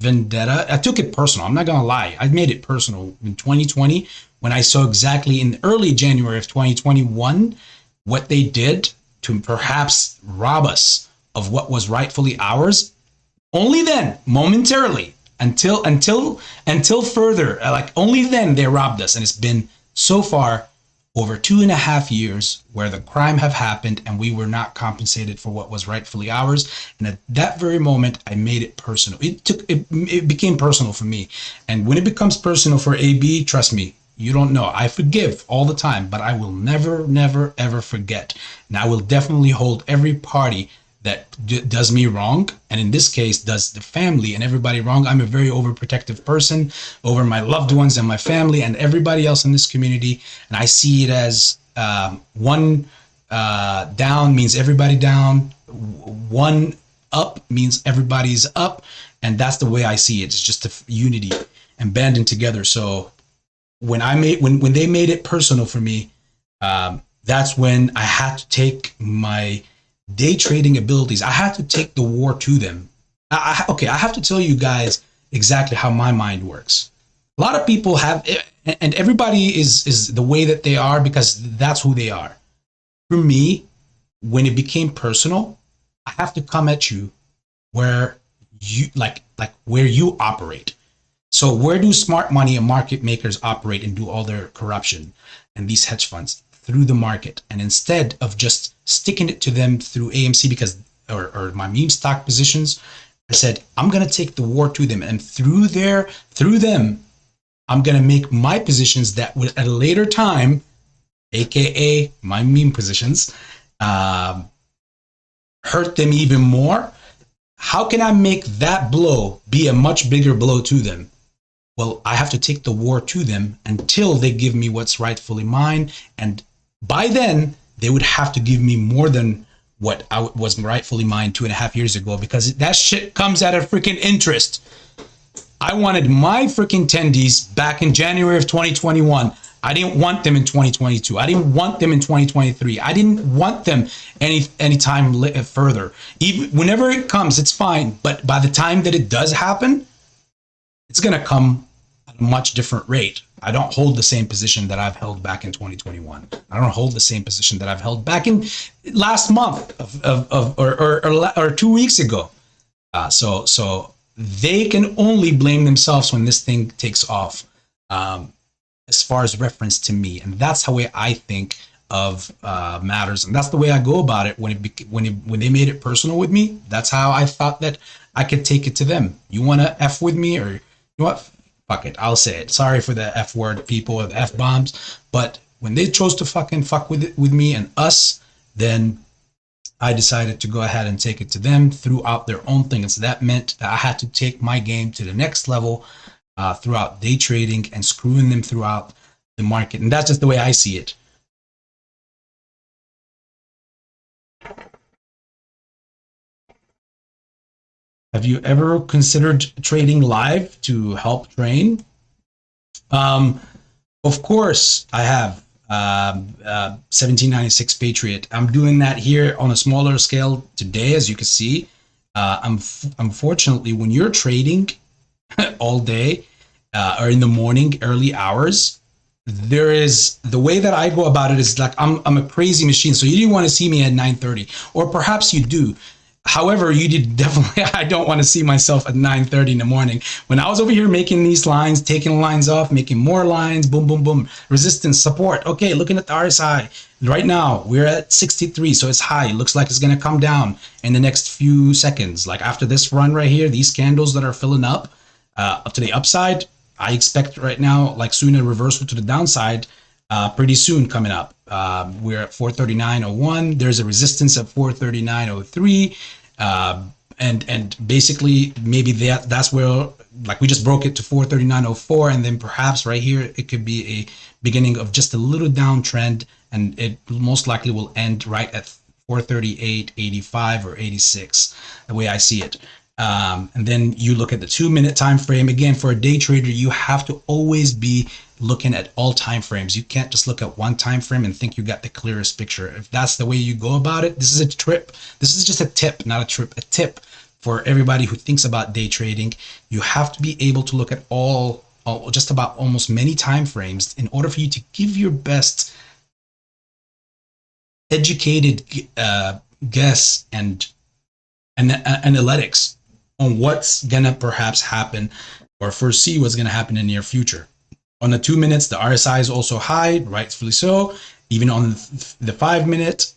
vendetta, I took it personal. I'm not going to lie. I made it personal in 2020 when I saw exactly in early January of 2021 what they did to perhaps rob us of what was rightfully ours. Only then, momentarily, until further, like only then they robbed us. And it's been so far over 2.5 years where the crime have happened and we were not compensated for what was rightfully ours. And at that very moment, I made it personal. It became personal for me. And when it becomes personal for AB, trust me, you don't know. I forgive all the time, but I will never, ever forget. And I will definitely hold every party that does me wrong, and in this case does the family and everybody wrong. I'm a very overprotective person over my loved ones and my family and everybody else in this community, and I see it as one down means everybody down, one up means everybody's up, and that's the way I see it. It's just a unity and banding together. So when they made it personal for me, that's when I had to take my day trading abilities. I had to take the war to them. I have to tell you guys exactly how my mind works. A lot of people have, and everybody is the way that they are because that's who they are. For me, when it became personal, I have to come at you where you like where you operate. So where do smart money and market makers operate and do all their corruption and these hedge funds? Through the market. And instead of just sticking it to them through AMC or my meme stock positions, I said, I'm going to take the war to them. And through them, I'm going to make my positions that would at a later time, AKA my meme positions, hurt them even more. How can I make that blow be a much bigger blow to them? Well, I have to take the war to them until they give me what's rightfully mine. And by then, they would have to give me more than what was rightfully mine 2.5 years ago, because that shit comes at a freaking interest. I wanted my freaking tendies back in January of 2021. I didn't want them in 2022. I didn't want them in 2023. I didn't want them any time further. Even whenever it comes, it's fine. But by the time that it does happen, it's going to come at a much different rate. I don't hold the same position that I've held back in 2021. I don't hold the same position that I've held back in last month or 2 weeks ago. So they can only blame themselves when this thing takes off, as far as reference to me. And that's the way I think of matters, and that's the way I go about it. When they made it personal with me, that's how I thought that I could take it to them. You want to F with me, or you know what? Fuck it, I'll say it. Sorry for the F word, people, or the F bombs. But when they chose to fucking fuck with me and us, then I decided to go ahead and take it to them throughout their own thing. And so that meant that I had to take my game to the next level throughout day trading and screwing them throughout the market. And that's just the way I see it. Have you ever considered trading live to help train? Of course I have. 1796 Patriot. I'm doing that here on a smaller scale today, as you can see. Unfortunately, when you're trading all day or in the morning, early hours, there is the way that I go about it is like I'm a crazy machine. So you didn't want to see me at 9:30, or perhaps you do. However, you did definitely. I don't want to see myself at 9:30 in the morning. When I was over here making these lines, taking lines off, making more lines, boom, boom, boom, resistance, support. Okay, looking at the RSI right now, we're at 63, so it's high. It looks like it's gonna come down in the next few seconds. Like after this run right here, these candles that are filling up to the upside, I expect right now, like soon a reversal to the downside. Pretty soon coming up. We're at 439.01. There's a resistance at 439.03. And basically maybe that's where, like, we just broke it to 439.04, and then perhaps right here it could be a beginning of just a little downtrend, and it most likely will end right at 438.85 or 86, the way I see it. And then you look at the 2-minute time frame. Again, for a day trader, you have to always be looking at all time frames. You can't just look at one time frame and think you got the clearest picture. If that's the way you go about it, this is a trip. This is just a tip, not a trip, a tip for everybody who thinks about day trading. You have to be able to look at all just about almost many time frames in order for you to give your best educated guess and analytics on what's gonna perhaps happen, or foresee what's gonna happen in the near future. On the 2 minutes, the RSI is also high, rightfully so. Even on the 5 minute,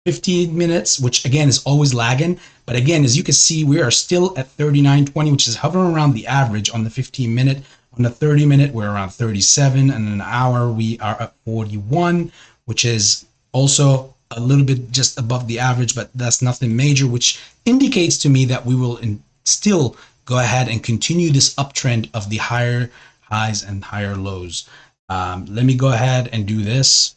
15 minutes, which again is always lagging. But again, as you can see, we are still at 39.20, which is hovering around the average on the 15 minute. On the 30 minute, we're around 37, and in an hour, we are at 41, which is also a little bit just above the average, but that's nothing major, which indicates to me that we will still go ahead and continue this uptrend of the higher highs and higher lows. Let me go ahead and do this.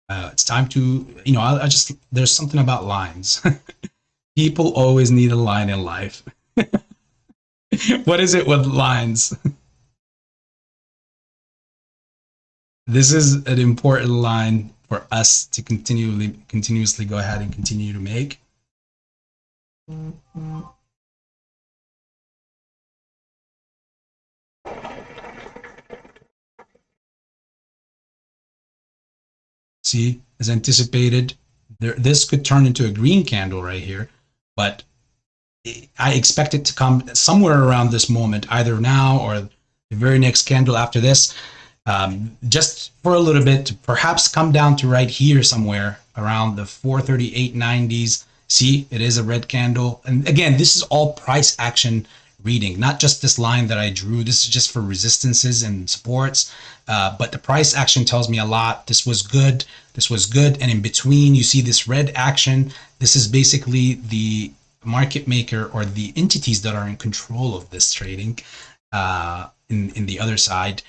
It's time to, I just, there's something about lines. People always need a line in life. What is it with lines? This is an important line for us to continuously go ahead and continue to make. See, as anticipated, this could turn into a green candle right here, but I expect it to come somewhere around this moment, either now or the very next candle after this. Just for a little bit, to perhaps come down to right here somewhere around the 438.90s. See, it is a red candle. And again, this is all price action reading, not just this line that I drew. This is just for resistances and supports. But the price action tells me a lot. This was good. This was good. And in between, you see this red action. This is basically the market maker or the entities that are in control of this trading in the other side.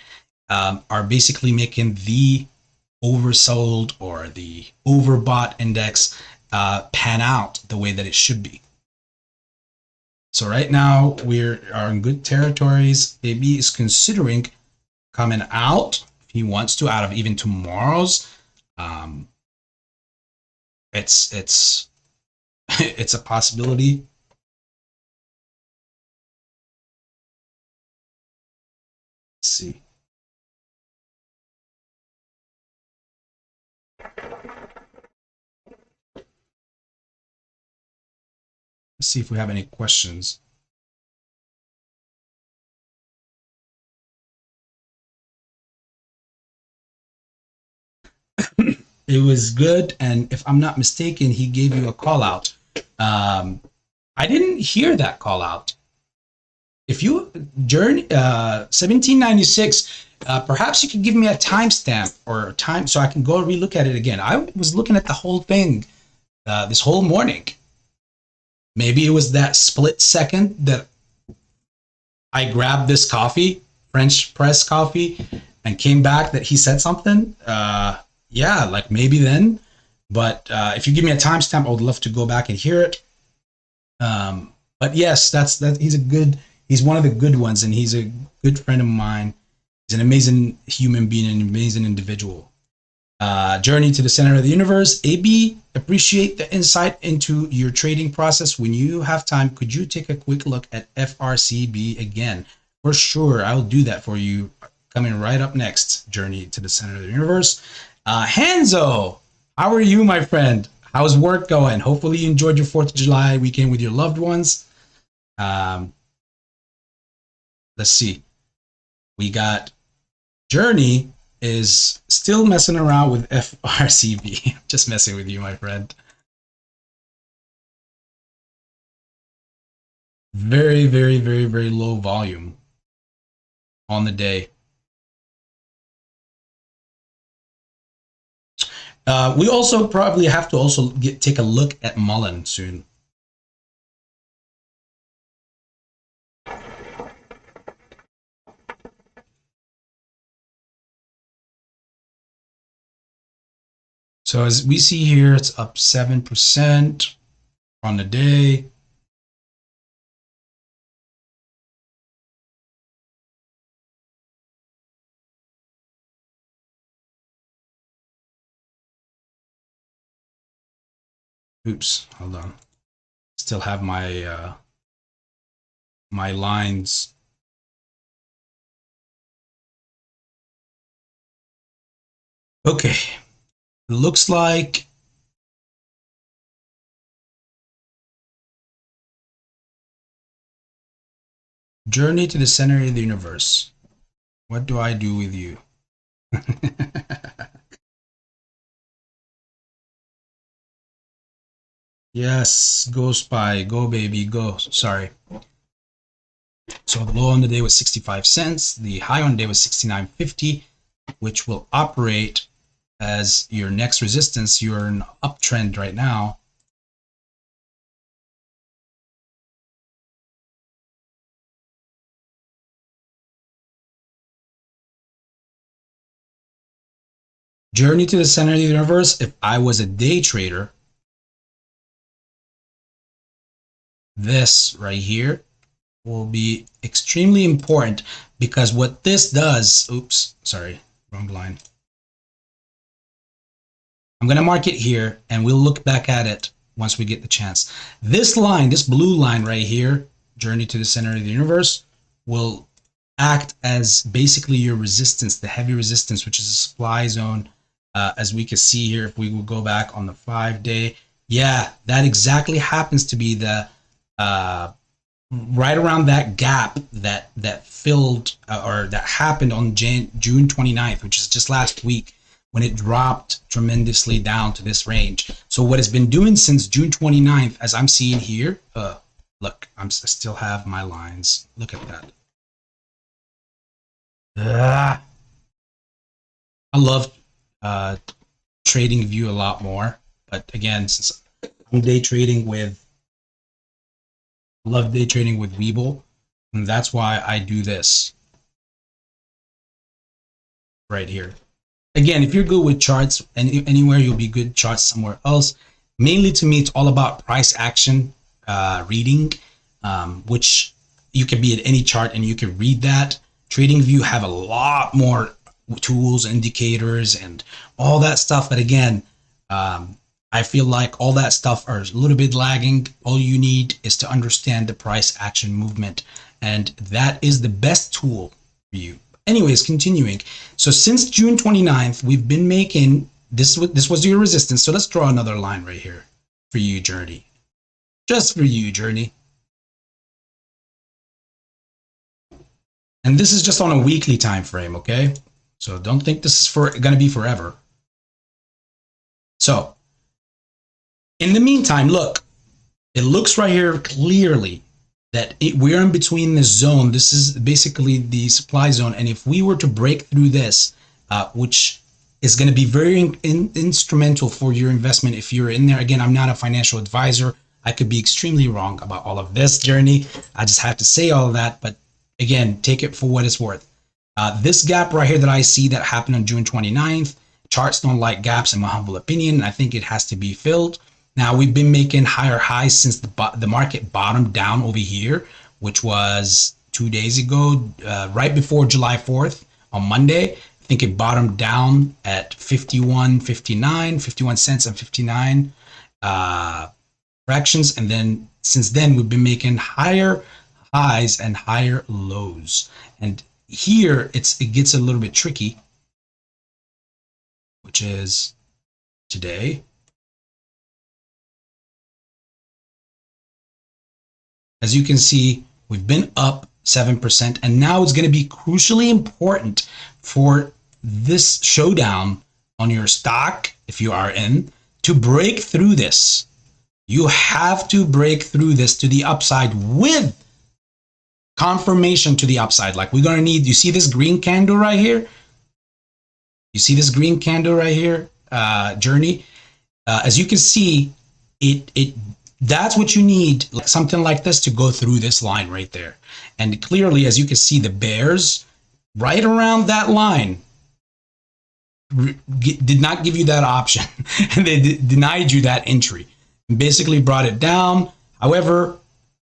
Are basically making the oversold or the overbought index pan out the way that it should be. So right now we are in good territories. AB is considering coming out. If he wants to out of even tomorrow's. It's it's a possibility. Let's see. Let's see if we have any questions. It was good, and if I'm not mistaken, he gave you a call out. I didn't hear that call out. If you journey 1796, perhaps you could give me a timestamp or time so I can go relook at it again. I was looking at the whole thing this whole morning. Maybe it was that split second that I grabbed this coffee, French press coffee, and came back that he said something. Yeah, like maybe then. But if you give me a timestamp, I would love to go back and hear it. But yes, that's that. He's one of the good ones, and he's a good friend of mine. He's an amazing human being, an amazing individual. Journey to the center of the universe. AB, appreciate the insight into your trading process. When you have time, could you take a quick look at FRCB again? For sure, I'll do that for you. Coming right up next, Journey to the center of the universe. Hanzo, how are you, my friend? How's work going? Hopefully you enjoyed your 4th of July weekend with your loved ones. Let's see. We got Journey is still messing around with FRCB. Just messing with you, my friend. Very, very, very, very low volume on the day. We also probably have to also take a look at Mullen soon. So as we see here, it's up 7% on the day. Oops, hold on. Still have my my lines. Okay, looks like Journey to the center of the universe. What do I do with you? Yes, go Spy, go baby, go. Sorry. So the low on the day was 65 cents. The high on the day was 69.50, which will operate as your next resistance. You're in an uptrend right now. Journey to the center of the universe. If I was a day trader, this right here will be extremely important, because what this does, oops, sorry, wrong line. I'm going to mark it here and we'll look back at it once we get the chance. This line, this blue line right here, Journey to the center of the universe, will act as basically your resistance, the heavy resistance, which is a supply zone. As we can see here, if we will go back on the 5-day, yeah, that exactly happens to be the right around that gap that filled or that happened on June 29th, which is just last week, when it dropped tremendously down to this range. So what it's been doing since June 29th, as I'm seeing here, look, I still have my lines. Look at that. I love TradingView a lot more, but again, since I'm day trading with, love day trading with Webull, and that's why I do this right here. Again, if you're good with charts and anywhere, you'll be good charts somewhere else. Mainly to me, it's all about price action reading, which you can be at any chart and you can read that. TradingView have a lot more tools, indicators, and all that stuff. But again, I feel like all that stuff are a little bit lagging. All you need is to understand the price action movement, and that is the best tool for you. Anyways, continuing. So since June 29th, we've been making this. This was your resistance. So let's draw another line right here for you, Journey. Just for you, Journey. And this is just on a weekly time frame, okay? So don't think this is going to be forever. So in the meantime, look, it looks right here clearly that we're in between this zone. This is basically the supply zone. And if we were to break through this, which is going to be very instrumental for your investment if you're in there. Again, I'm not a financial advisor. I could be extremely wrong about all of this, Journey. I just have to say all of that. But again, take it for what it's worth. This gap right here that I see that happened on June 29th, charts don't like gaps in my humble opinion. I think it has to be filled. Now, we've been making higher highs since the market bottomed down over here, which was 2 days ago, right before July 4th on Monday. I think it bottomed down at 51 cents and 59 fractions. And then since then, we've been making higher highs and higher lows. And here it gets a little bit tricky, which is today. As you can see, we've been up 7%, and now it's going to be crucially important for this showdown on your stock, if you are in, to break through this. You have to break through this to the upside with confirmation to the upside. Like we're going to need, you see this green candle right here? You see this green candle right here, Journey? As you can see, that's what you need, something like this to go through this line right there. And clearly, as you can see, the bears right around that line did not give you that option. And they denied you that entry and basically brought it down. However,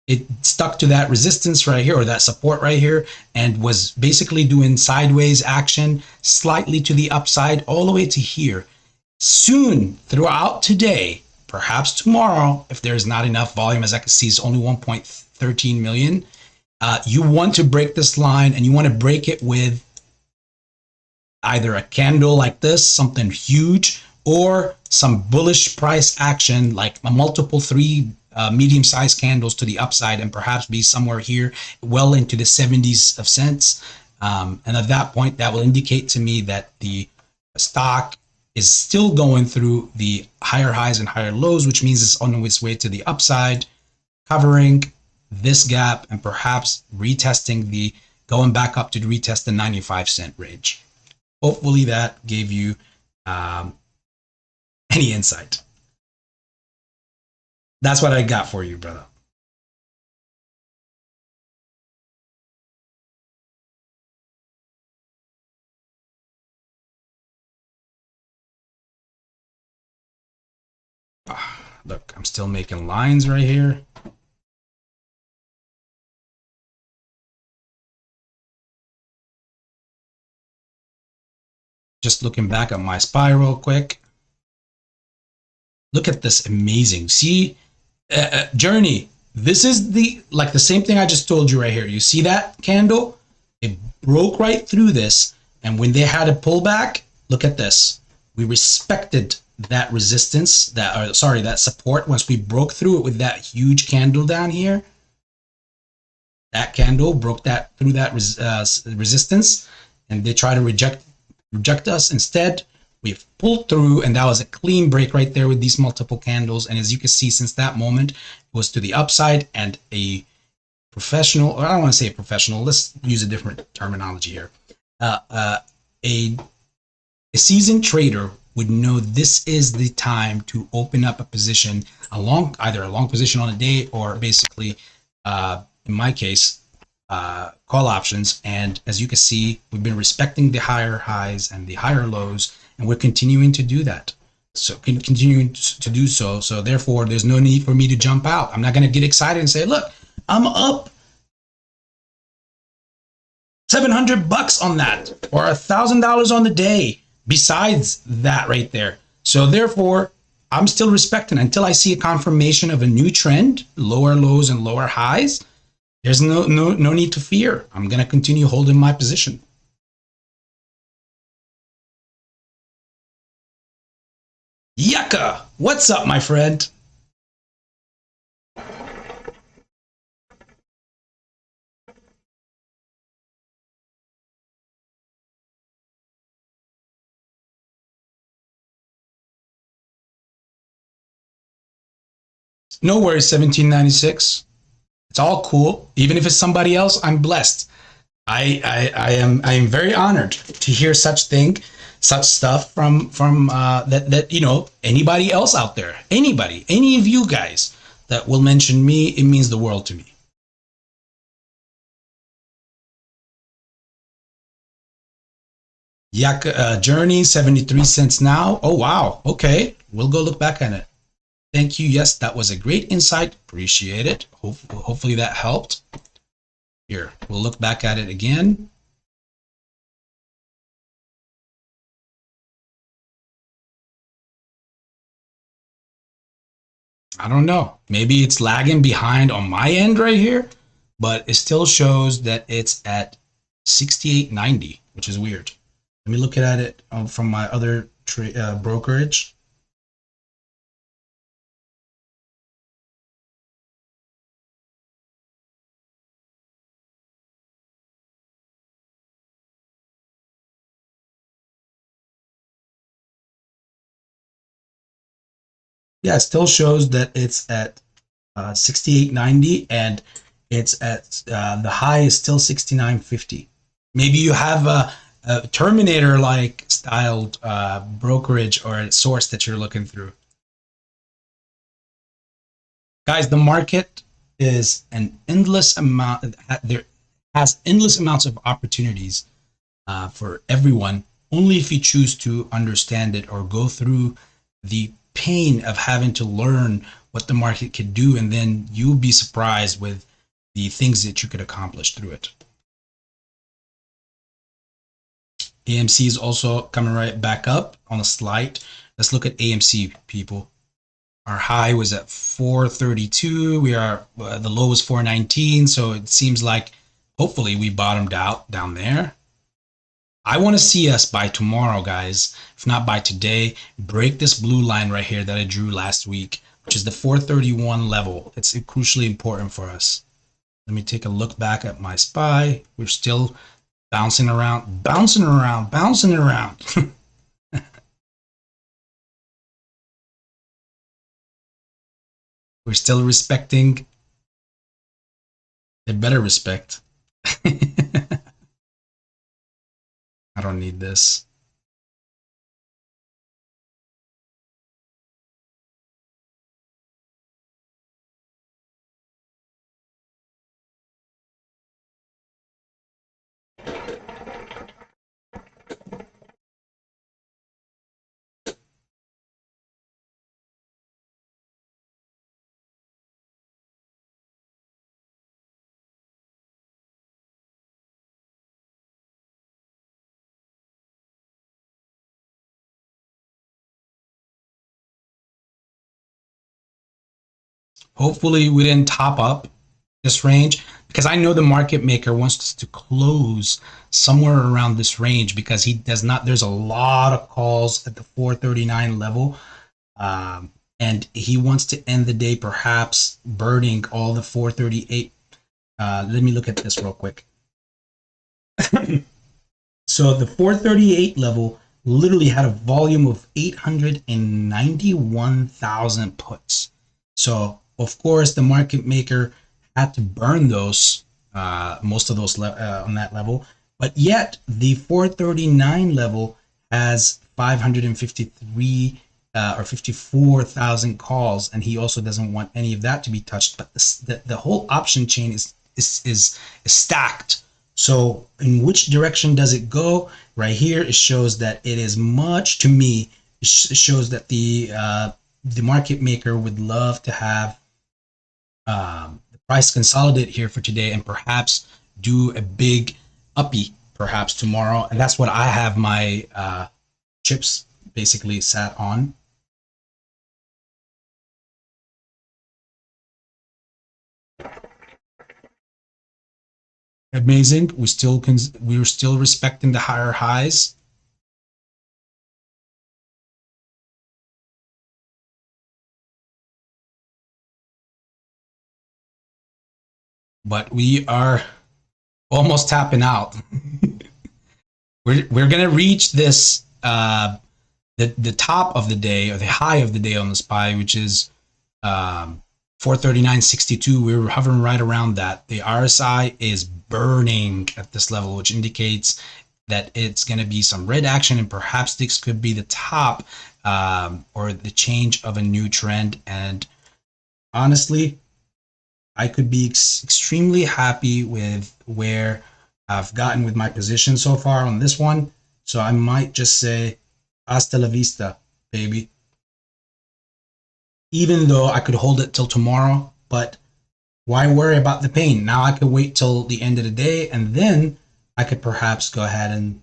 it stuck to that resistance right here, or that support right here, and was basically doing sideways action slightly to the upside all the way to here. Soon throughout today, perhaps tomorrow, if there's not enough volume, as I can see, it's only 1.13 million. You want to break this line, and you want to break it with either a candle like this, something huge, or some bullish price action like a multiple 3 medium-sized candles to the upside, and perhaps be somewhere here well into the 70s of cents. And at that point, that will indicate to me that the stock is still going through the higher highs and higher lows, which means it's on its way to the upside, covering this gap and perhaps retesting going back up to retest the 95 cent range. Hopefully that gave you any insight. That's what I got for you, brother. Look, I'm still making lines right here. Just looking back at my SPY real quick. Look at this amazing. See, Journey, this is the same thing I just told you right here. You see that candle? It broke right through this. And when they had a pullback, look at this. We respected that resistance, that support. Once we broke through it with that huge candle down here, that candle broke through that resistance, and they try to reject us. Instead, we've pulled through, and that was a clean break right there with these multiple candles. And as you can see, since that moment, it was to the upside, and a professional, or I don't want to say a professional, let's use a different terminology here. A seasoned trader would know this is the time to open up a position, either a long position on a day, or basically, in my case, call options. And as you can see, we've been respecting the higher highs and the higher lows, and we're continuing to do that. So continuing to do so. So therefore, there's no need for me to jump out. I'm not going to get excited and say, look, I'm up $700 on that, or $1,000 on the day besides that right there. So therefore, I'm still respecting until I see a confirmation of a new trend, lower lows and lower highs. There's no need to fear. I'm going to continue holding my position. Yucca, what's up, my friend? No worries, 1796. It's all cool. Even if it's somebody else, I'm blessed. I am very honored to hear such stuff from that anybody else out there, any of you guys that will mention me. It means the world to me. Yak Journey 73 cents now. Oh wow. Okay, we'll go look back at it. Thank you. Yes, that was a great insight. Appreciate it. Hopefully that helped. Here, we'll look back at it again. I don't know. Maybe it's lagging behind on my end right here, but it still shows that it's at 68.90, which is weird. Let me look at it from my other brokerage. Yeah, it still shows that it's at 68.90 and it's at the high is still 69.50. Maybe you have a Terminator like styled brokerage or source that you're looking through. Guys, the market is an endless amount. There has endless amounts of opportunities for everyone, only if you choose to understand it or go through the pain of having to learn what the market could do, and then you'll be surprised with the things that you could accomplish through it. AMC is also coming right back up on a slight. Let's look at AMC, people. Our high was at 432. We are the low was 419. So it seems like hopefully we bottomed out down there. I want to see us by tomorrow, guys, if not by today, break this blue line right here that I drew last week, which is the 431 level. It's crucially important for us. Let me take a look back at my SPY. We're still bouncing around. We're still respecting. They better respect. I don't need this. Hopefully we didn't top up this range, because I know the market maker wants us to close somewhere around this range, because he does not. There's a lot of calls at the 439 level, and he wants to end the day perhaps burning all the 438. Let me look at this real quick. So the 438 level literally had a volume of 891,000 puts. So of course the market maker had to burn those, most of those on that level, but yet the 439 level has 553 or 54,000 calls, and he also doesn't want any of that to be touched. But the whole option chain is stacked. So in which direction does it go? Right here, it shows that it is much, to me, it shows that the market maker would love to have the price consolidate here for today and perhaps do a big uppy perhaps tomorrow, and that's what I have my chips basically sat on. Amazing. We're still respecting the higher highs. But we are almost tapping out. We're gonna reach this the top of the day or the high of the day on the SPY, which is 439.62. We're hovering right around that. The RSI is burning at this level, which indicates that it's going to be some red action, and perhaps this could be the top or the change of a new trend. And honestly, I could be extremely happy with where I've gotten with my position so far on this one. So I might just say hasta la vista, baby. Even though I could hold it till tomorrow, but why worry about the pain? Now I could wait till the end of the day, and then I could perhaps go ahead and,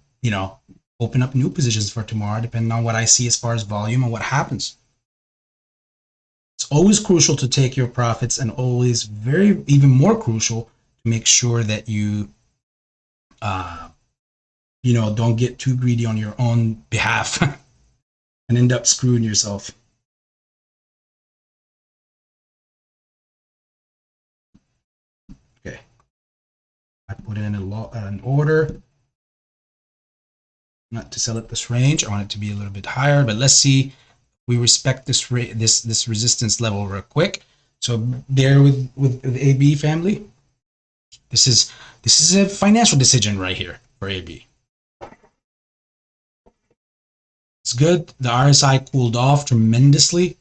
open up new positions for tomorrow, depending on what I see as far as volume and what happens. It's always crucial to take your profits, and always even more crucial to make sure that you, don't get too greedy on your own behalf and end up screwing yourself. Okay. I put in an order, not to sell at this range. I want it to be a little bit higher, but let's see. We respect this resistance level real quick. So bear with AB family. This is a financial decision right here for AB. It's good. The RSI cooled off tremendously,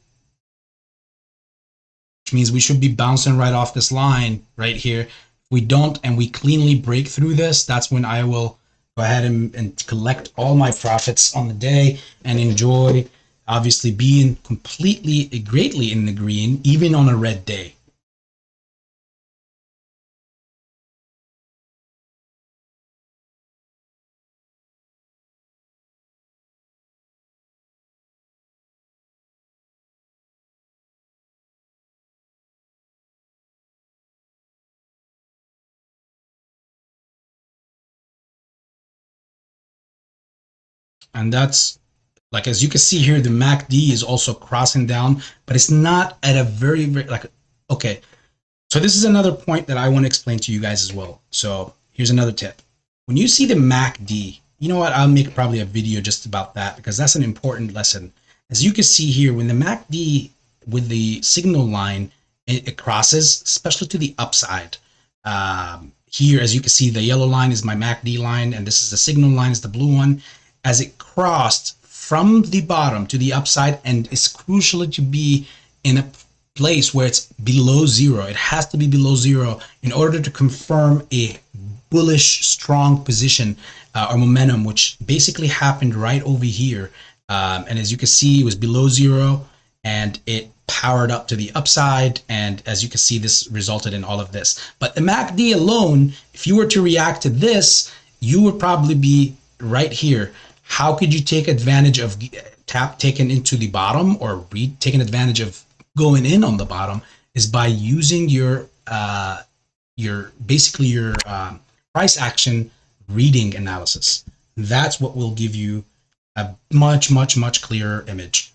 which means we should be bouncing right off this line right here. If we don't, and we cleanly break through this, that's when I will go ahead and collect all my profits on the day and enjoy, obviously, being greatly in the green, even on a red day. And that's, like, as you can see here, the MACD is also crossing down, but it's not at a very, okay. So this is another point that I want to explain to you guys as well. So here's another tip. When you see the MACD, you know what? I'll make probably a video just about that, because that's an important lesson. As you can see here, when the MACD with the signal line, it crosses, especially to the upside. Here, as you can see, the yellow line is my MACD line, and this is the signal line, is the blue one. As it crossed from the bottom to the upside, and it's crucial to be in a place where it's below zero. It has to be below zero in order to confirm a bullish, strong position or momentum, which basically happened right over here. And as you can see, it was below zero, and it powered up to the upside. And as you can see, this resulted in all of this. But the MACD alone, if you were to react to this, you would probably be right here. How could you take advantage of taken into the bottom, or taking advantage of going in on the bottom, is by using your price action reading analysis. That's what will give you a much, much, much clearer image.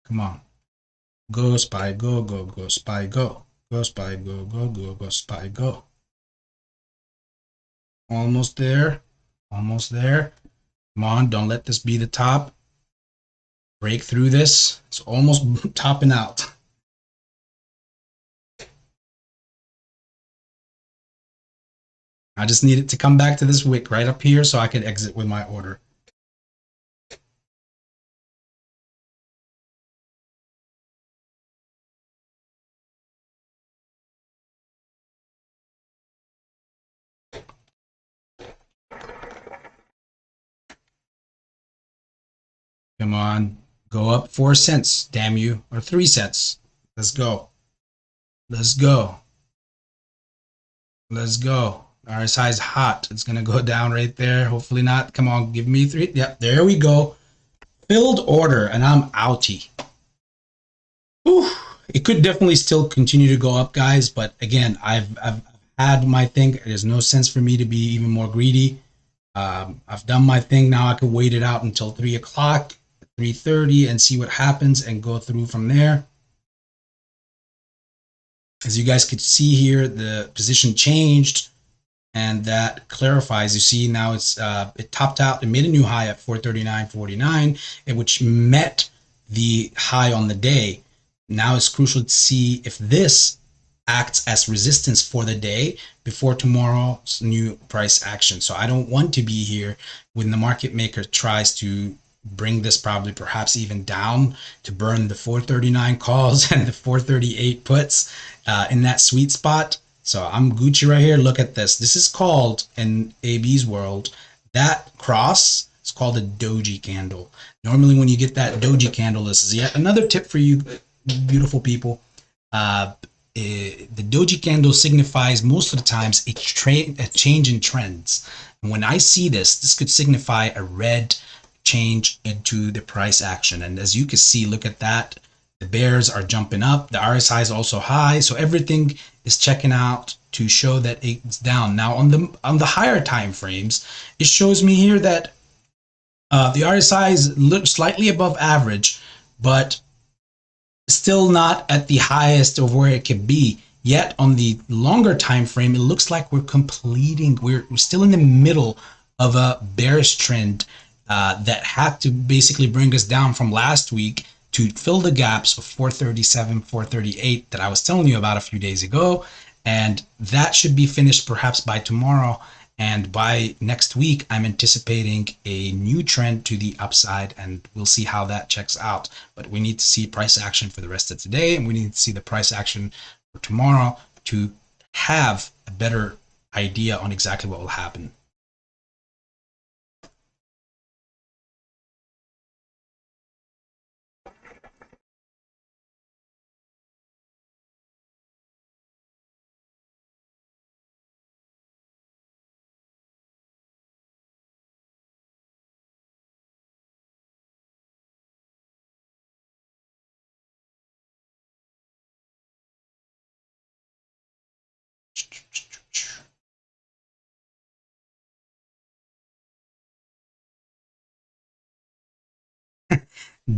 Come on. Go SPY, go, go, go, SPY, go. Go SPY, go, go, go, go, SPY, go. Almost there. Almost there. Come on, don't let this be the top. Break through this. It's almost topping out. I just need it to come back to this wick right up here so I can exit with my order. Come on, go up 4 cents, damn you, or 3 cents. Let's go. Let's go. Let's go. RSI is hot. It's going to go down right there. Hopefully not. Come on, give me 3. Yep, there we go. Filled order, and I'm outie. Whew. It could definitely still continue to go up, guys. But again, I've had my thing. There's no sense for me to be even more greedy. I've done my thing. Now I could wait it out until 3 o'clock, 3:30, and see what happens and go through from there. As you guys could see here, the position changed, and that clarifies. You see now it topped out. It made a new high at 439.49, which met the high on the day. Now it's crucial to see if this acts as resistance for the day before tomorrow's new price action. So I don't want to be here when the market maker tries to bring this probably perhaps even down to burn the 439 calls and the 438 puts in that sweet spot. So I'm Gucci right here. Look at this. This is called, in AB's world, that cross is called a doji candle. Normally when you get that doji candle, this is yet another tip for you beautiful people. The doji candle signifies most of the times a change in trends. And when I see this, this could signify a red change into the price action. And as you can see, look at that. The bears are jumping up. The RSI is also high. So everything is checking out to show that it's down. Now on the higher time frames, it shows me here that the RSI is slightly above average, but still not at the highest of where it could be. Yet on the longer time frame, it looks like we're still in the middle of a bearish trend that had to basically bring us down from last week to fill the gaps of 437, 438 that I was telling you about a few days ago. And that should be finished perhaps by tomorrow. And by next week, I'm anticipating a new trend to the upside, and we'll see how that checks out. But we need to see price action for the rest of today, and we need to see the price action for tomorrow to have a better idea on exactly what will happen.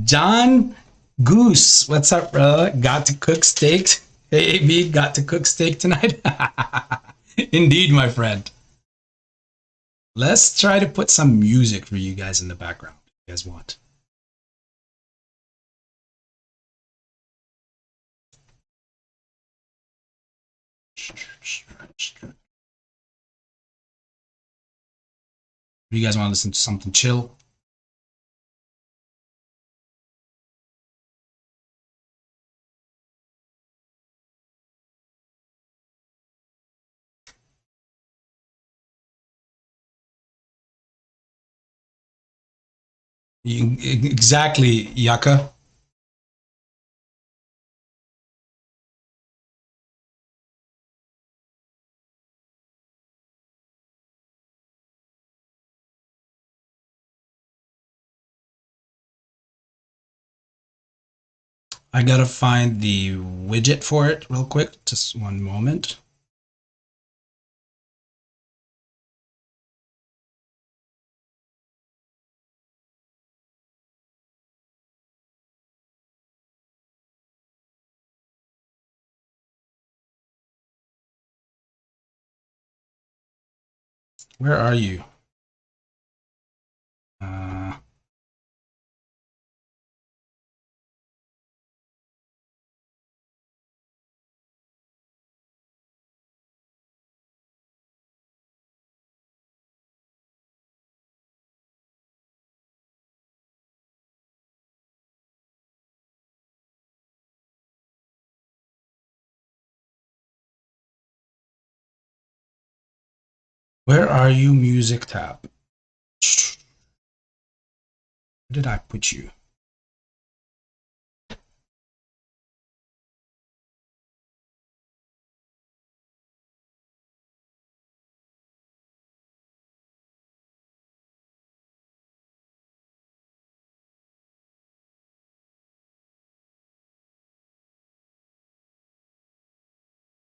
John Goose, what's up, bro? Got to cook steak. Hey, AB, got to cook steak tonight? Indeed, my friend. Let's try to put some music for you guys in the background if you guys want. You guys want to listen to something chill? Exactly, Yaka. I gotta find the widget for it real quick. Just one moment. Where are you? Where are you, music tab? Where did I put you?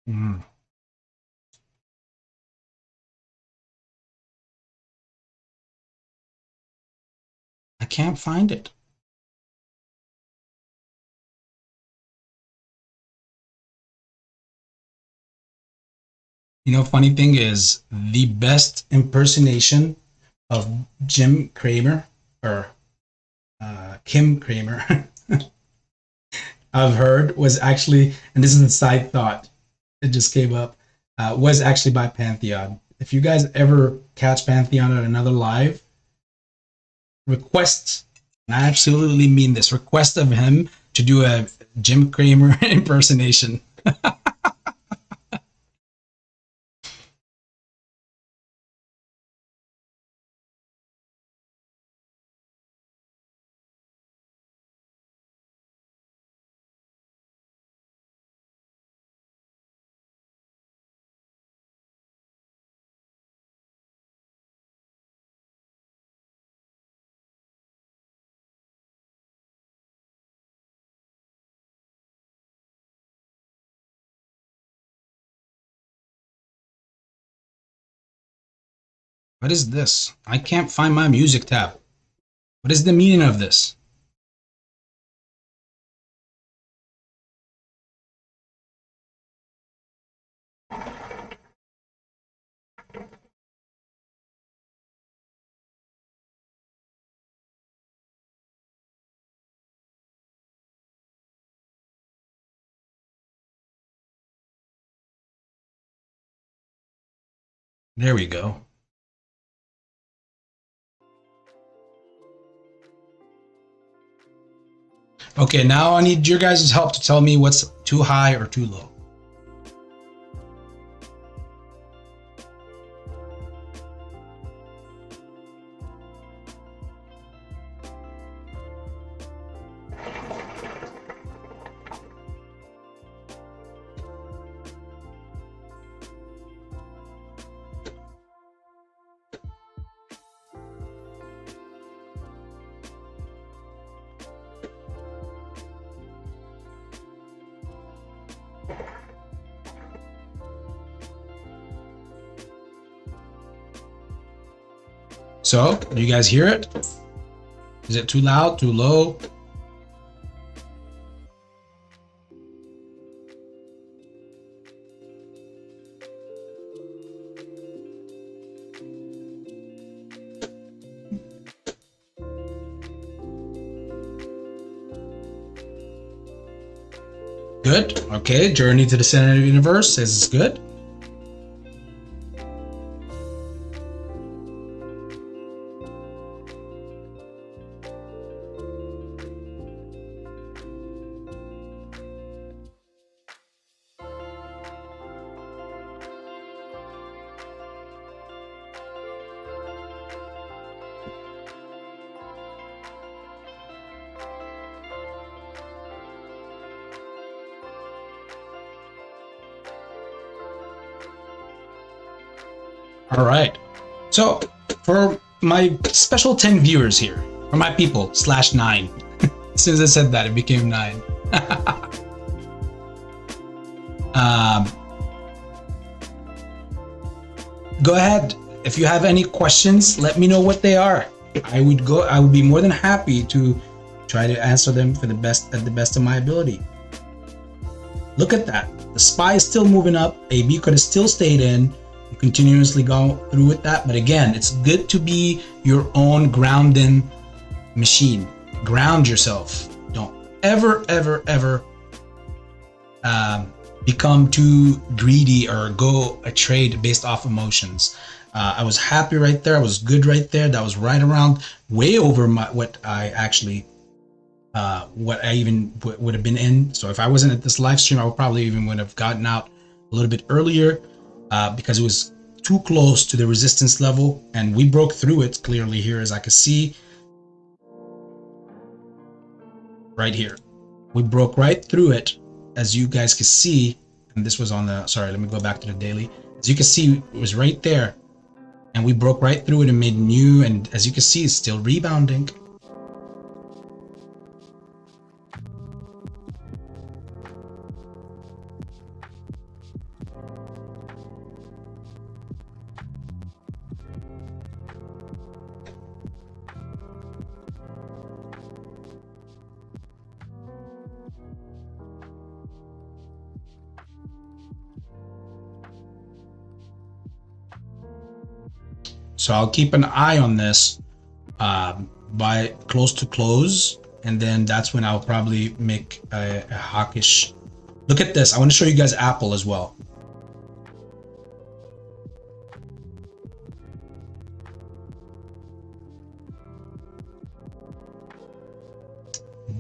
Mm. I can't find it. You know, funny thing is, the best impersonation of Jim Kramer or Kim Kramer I've heard was actually, and this is a side thought, it just came up, was actually by Pantheon. If you guys ever catch Pantheon at another live, request, and I absolutely mean this, request of him to do a Jim Kramer impersonation. What is this? I can't find my music tab. What is the meaning of this? There we go. Okay, now I need your guys' help to tell me what's too high or too low. So, do you guys hear it? Is it too loud, too low? Good. Okay, Journey to the Center of the Universe says it's good. All right. So, for my special 10 viewers here, for my people, /9. As soon as I said that, it became 9. um, go ahead. If you have any questions, let me know what they are. I would be more than happy to try to answer them for the best at the best of my ability. Look at that. The SPY is still moving up. AB could have still stayed in. Continuously go through with that, but again, it's good to be your own grounding machine. Ground yourself. Don't ever become too greedy or go a trade based off emotions. I was happy right there. I was good right there. That was right around, way over what I actually what I even would have been in. So if I wasn't at this live stream, I would probably even would have gotten out a little bit earlier. Because it was too close to the resistance level, and we broke through it clearly here, as I can see right here. We broke right through it, as you guys can see, and this was on the, sorry, let me go back to the daily. As you can see, it was right there, and we broke right through it and made new, and as you can see, it's still rebounding. So I'll keep an eye on this by close to close, and then that's when I'll probably make a hawkish. Look at this. I want to show you guys Apple as well.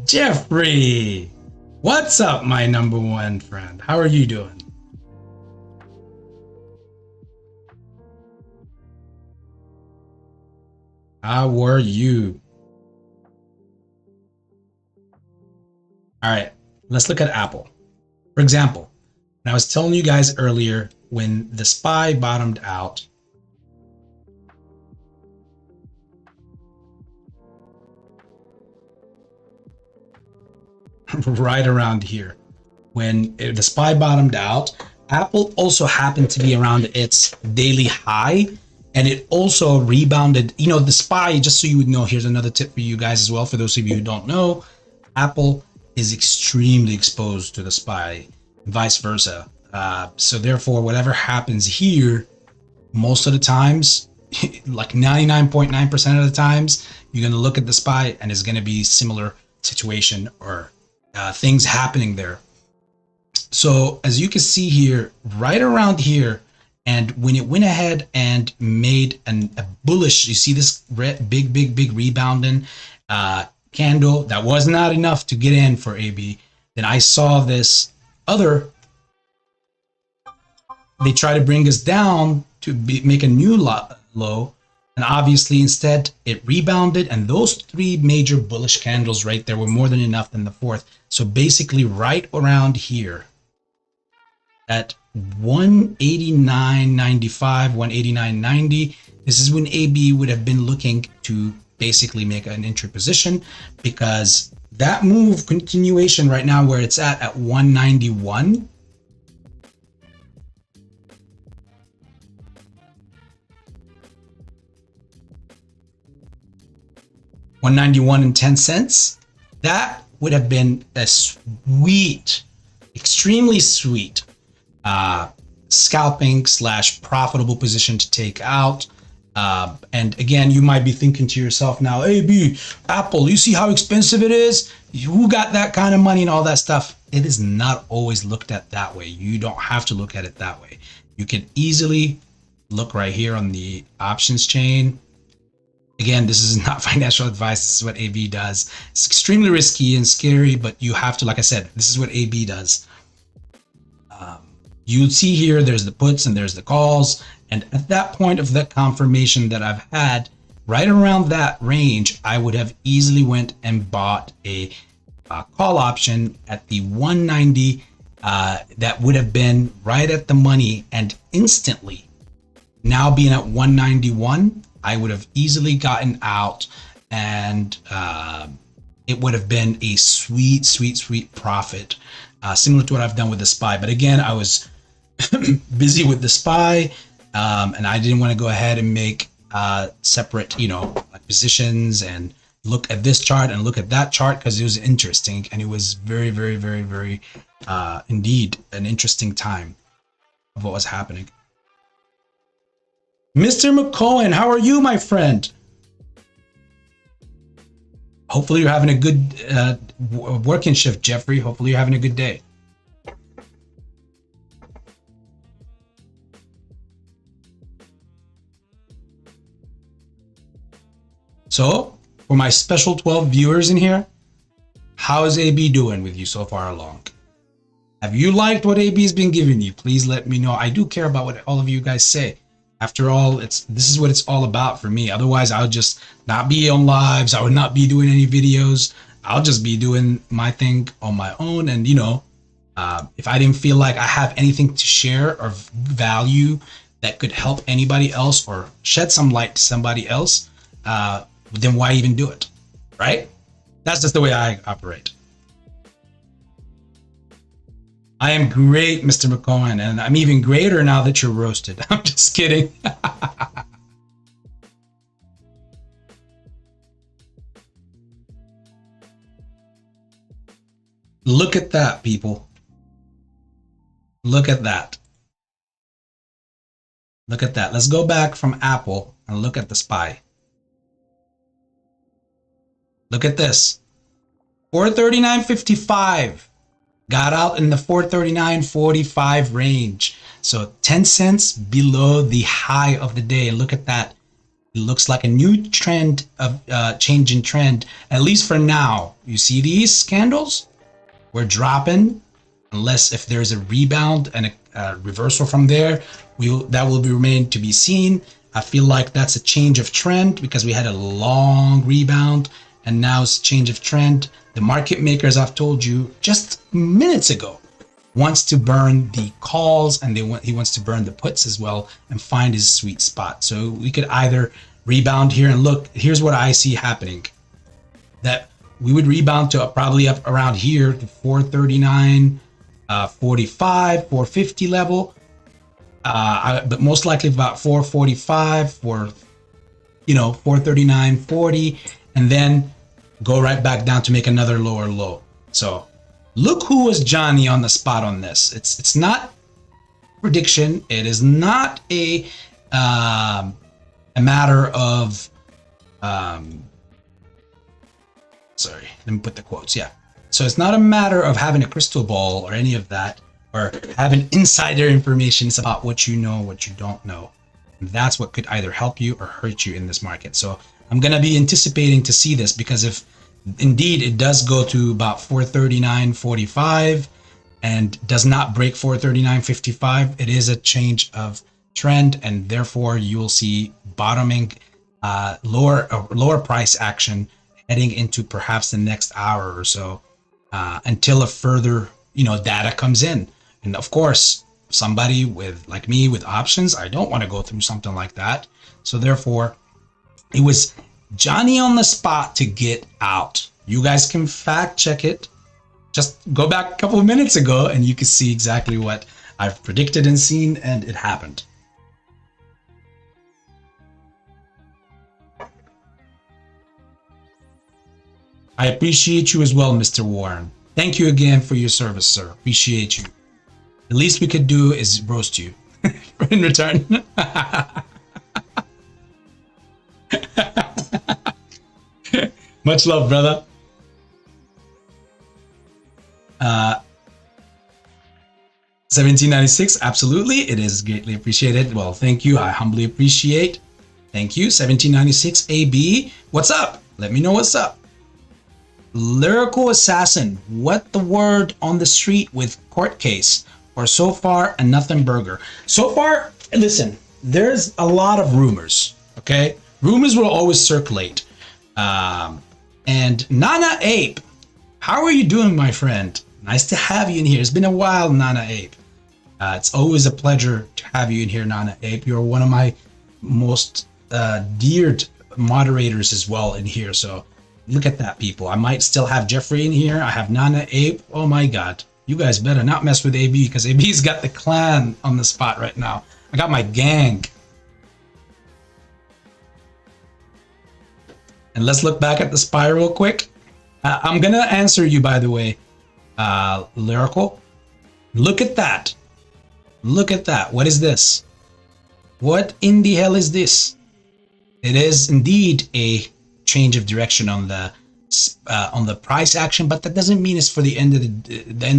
Jeffrey, what's up, my number one friend? How are you doing? How are you? All right, let's look at Apple. For example, when I was telling you guys earlier, when the SPY bottomed out, right around here, when the SPY bottomed out, Apple also happened to be around its daily high, and it also rebounded. You know, the SPY, just so you would know, here's another tip for you guys as well. For those of you who don't know, Apple is extremely exposed to the SPY, vice versa. So therefore, whatever happens here, most of the times, like 99.9% of the times, you're going to look at the SPY and it's going to be similar situation or things happening there. So as you can see here, right around here, and when it went ahead and made a bullish, you see this red, big rebounding candle that was not enough to get in for AB. Then I saw this other, they try to bring us down to make a new low, and obviously instead it rebounded, and those three major bullish candles right there were more than enough than the fourth. So basically right around here at 189.95, 189.90, this is when AB would have been looking to basically make an entry position, because that move continuation right now where it's at 191, $191.10, that would have been a sweet, extremely sweet scalping / profitable position to take out. And again, you might be thinking to yourself now, AB, Apple, you see how expensive it is? Who got that kind of money and all that stuff? It is not always looked at that way. You don't have to look at it that way. You can easily look right here on the options chain. Again, this is not financial advice. This is what AB does. It's extremely risky and scary, but you have to, like I said, this is what AB does. You'll see here, there's the puts and there's the calls. And at that point of that confirmation that I've had, right around that range, I would have easily went and bought a call option at the 190. That would have been right at the money, and instantly, now being at 191, I would have easily gotten out, and it would have been a sweet profit, similar to what I've done with the SPY. But again, I was busy with the SPY, and I didn't want to go ahead and make separate, like positions and look at this chart and look at that chart, because it was interesting, and it was very indeed an interesting time of what was happening. Mr. McCohen, how are you, my friend? Hopefully you're having a good working shift, Jeffrey. Hopefully you're having a good day. So, for my special 12 viewers in here, how is AB doing with you so far along? Have you liked what AB has been giving you? Please let me know. I do care about what all of you guys say. After all, this is what it's all about for me. Otherwise, I would just not be on lives. I would not be doing any videos. I'll just be doing my thing on my own. And, if I didn't feel like I have anything to share or value that could help anybody else or shed some light to somebody else, then why even do it, right? That's just the way I operate. I am great, Mr. McCohen, and I'm even greater now that you're roasted. I'm just kidding. Look at that, people. Look at that. Look at that. Let's go back from Apple and look at the SPY. Look at this. 439.55. Got out in the 439.45 range. So 10 cents below the high of the day. Look at that. It looks like a new trend of change in trend, at least for now. You see these candles? We're dropping, unless if there's a rebound and a reversal from there, that will remain to be seen. I feel like that's a change of trend because we had a long rebound and now it's a change of trend. The market makers, I've told you just minutes ago, wants to burn the calls and he wants to burn the puts as well and find his sweet spot. So we could either rebound here, and look, here's what I see happening. That we would rebound to probably up around here to 439, 45, 450 level. But most likely about 445, 439.40, and then go right back down to make another lower low. So look who was Johnny on the spot on this. It's not prediction. It is not a matter of sorry, let me put the quotes. Yeah. So it's not a matter of having a crystal ball or any of that, or having insider information. It's about what you know, what you don't know. And that's what could either help you or hurt you in this market. So I'm going to be anticipating to see this, because if indeed it does go to about 439.45 and does not break 439.55, it is a change of trend, and therefore you will see bottoming, lower price action heading into perhaps the next hour or so, until a further data comes in. And of course, somebody like me with options, I don't want to go through something like that. So therefore, it was Johnny on the spot to get out. You guys can fact check it. Just go back a couple of minutes ago and you can see exactly what I've predicted and seen, and it happened. I appreciate you as well, Mr. Warren. Thank you again for your service, sir. Appreciate you. The least we could do is roast you in return. Much love, brother. 1796, absolutely. It is greatly appreciated. Well, thank you. I humbly appreciate. Thank you. 1796 AB. What's up? Let me know what's up. Lyrical Assassin. What the word on the street with court case? Or so far a nothing burger. So far, listen, there's a lot of rumors. Okay? Rumors will always circulate. And Nana Ape, how are you doing, my friend? Nice to have you in here. It's been a while, Nana Ape. It's always a pleasure to have you in here, Nana Ape. You're one of my most deared moderators as well in here. So look at that, people. I might still have Jeffrey in here. I have Nana Ape. Oh my God. You guys better not mess with AB, because AB's got the clan on the spot right now. I got my gang. And let's look back at the SPY real quick. I'm going to answer you, by the way, Lyrical. Look at that. Look at that. What is this? What in the hell is this? It is indeed a change of direction on the price action, but that doesn't mean it's for the end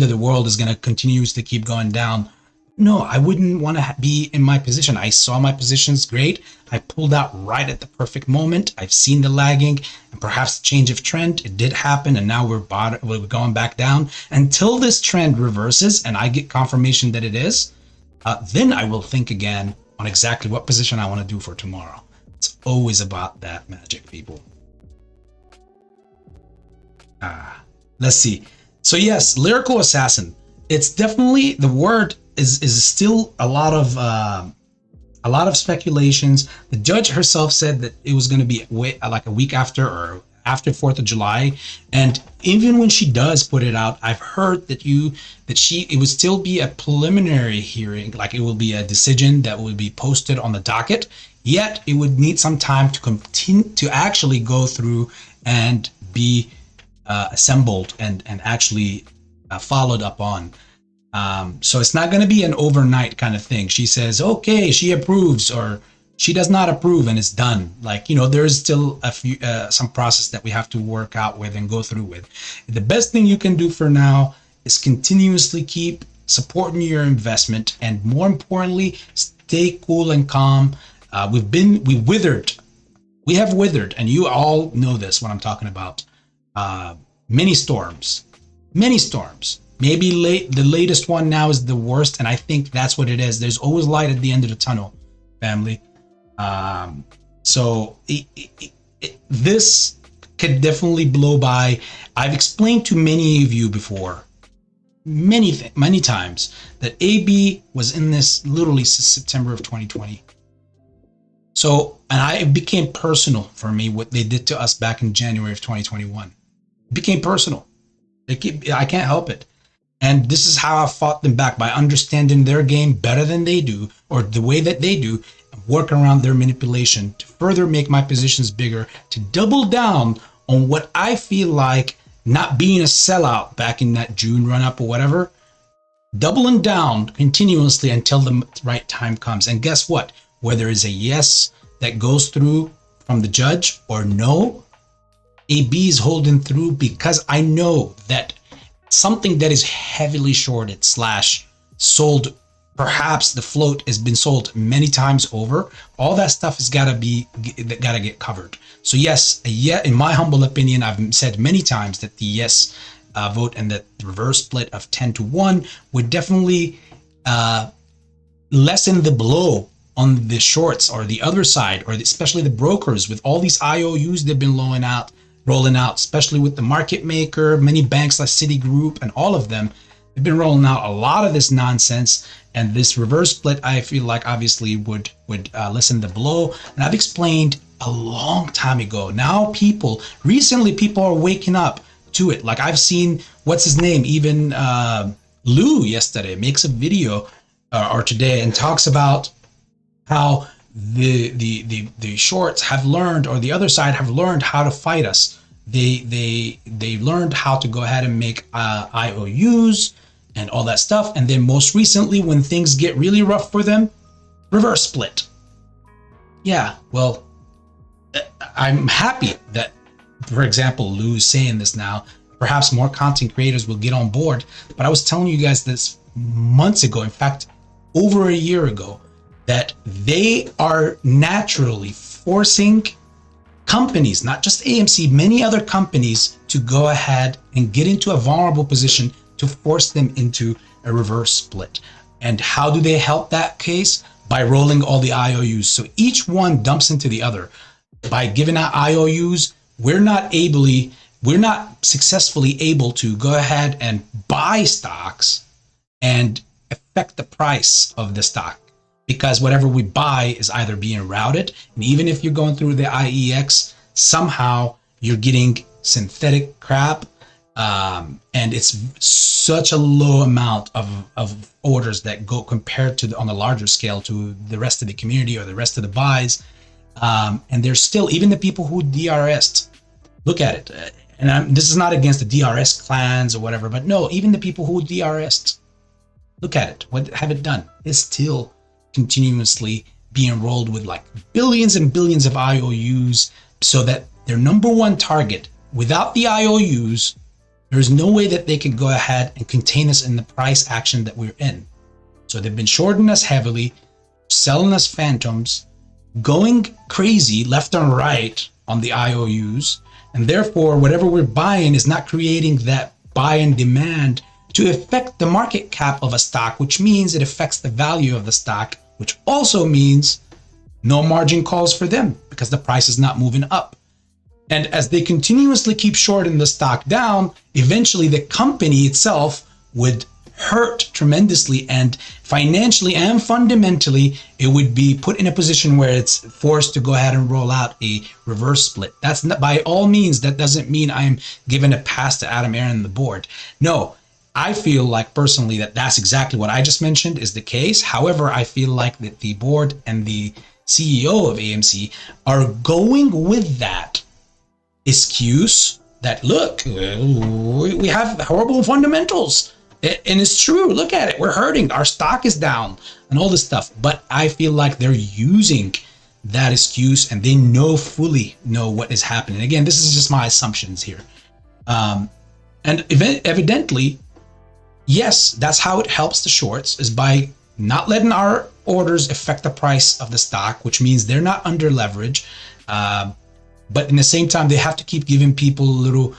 of the world is going to continuously keep going down. No, I wouldn't want to be in my position. I saw my positions great. I pulled out right at the perfect moment. I've seen the lagging and perhaps the change of trend. It did happen, and now we're going back down until this trend reverses and I get confirmation that it is. Then I will think again on exactly what position I want to do for tomorrow. It's always about that magic, people. Let's see. So yes, Lyrical Assassin. It's definitely, the word is still a lot of speculations. The judge herself said that it was going to be like a week after, or after 4th of July. And even when she does put it out, I've heard that it would still be a preliminary hearing, like it will be a decision that will be posted on the docket. Yet it would need some time to continue to actually go through and be assembled and actually followed up on. So it's not going to be an overnight kind of thing. She says, okay, she approves, or she does not approve, and it's done. Like, there's still a few, some process that we have to work out with and go through with. The best thing you can do for now is continuously keep supporting your investment, and more importantly, stay cool and calm. We have withered, and you all know this, what I'm talking about. Many storms. Maybe the latest one now is the worst, and I think that's what it is. There's always light at the end of the tunnel, family. So this could definitely blow by. I've explained to many of you before, many times, that AB was in this literally since September of 2020. So, and it became personal for me what they did to us back in January of 2021. It became personal. I can't help it. And this is how I fought them back, by understanding their game better than they do, or the way that they do, and work around their manipulation to further make my positions bigger, to double down on what I feel like not being a sellout back in that June run up or whatever, doubling down continuously until the right time comes. And guess what? Whether it's a yes that goes through from the judge or no, AB is holding through, because I know that something that is heavily shorted / sold, perhaps the float has been sold many times over, all that stuff has got to get covered. So yes, in my humble opinion, I've said many times that the yes vote and the reverse split of 10-1 would definitely lessen the blow on the shorts, or the other side, or especially the brokers, with all these IOUs they've been rolling out, especially with the market maker, many banks like Citigroup and all of them. They've been rolling out a lot of this nonsense, and this reverse split, I feel like, obviously would lessen the blow. And I've explained a long time ago. Now recently people are waking up to it. Like, I've seen, what's his name, even Lou yesterday makes a video or today, and talks about how the shorts have learned, or the other side have learned, how to fight us. They learned how to go ahead and make IOUs and all that stuff, and then most recently, when things get really rough for them, reverse split. Yeah, well, I'm happy that, for example, Lou's saying this now. Perhaps more content creators will get on board, but I was telling you guys this months ago, in fact over a year ago, that they are naturally forcing companies, not just AMC, many other companies, to go ahead and get into a vulnerable position, to force them into a reverse split. And how do they help that case? By rolling all the IOUs. So each one dumps into the other. By giving out IOUs, we're not successfully able to go ahead and buy stocks and affect the price of the stock, because whatever we buy is either being routed, and even if you're going through the IEX, somehow you're getting synthetic crap, and it's such a low amount of orders that go compared to on a larger scale to the rest of the community or the rest of the buys, and there's still, even the people who DRS'd, look at it, and this is not against the DRS clans or whatever, but no, even the people who DRS'd, look at it, what have it done? It's still continuously being rolled with like billions and billions of IOUs, so that their number one target, without the IOUs, there's no way that they can go ahead and contain us in the price action that we're in. So they've been shorting us heavily, selling us phantoms, going crazy left and right on the IOUs, and therefore whatever we're buying is not creating that buy and demand to affect the market cap of a stock, which means it affects the value of the stock, which also means no margin calls for them because the price is not moving up. And as they continuously keep shorting the stock down, eventually the company itself would hurt tremendously, and financially and fundamentally, it would be put in a position where it's forced to go ahead and roll out a reverse split. That's not, by all means, that doesn't mean I'm giving a pass to Adam Aron and the board. No, I feel like personally that that's exactly what I just mentioned is the case. However, I feel like that the board and the CEO of AMC are going with that excuse that, look, we have horrible fundamentals. And it's true. Look at it. We're hurting. Our stock is down and all this stuff. But I feel like they're using that excuse and they fully know what is happening. Again, this is just my assumptions here. And evidently, yes, that's how it helps the shorts, is by not letting our orders affect the price of the stock, which means they're not under leverage. But in the same time, they have to keep giving people little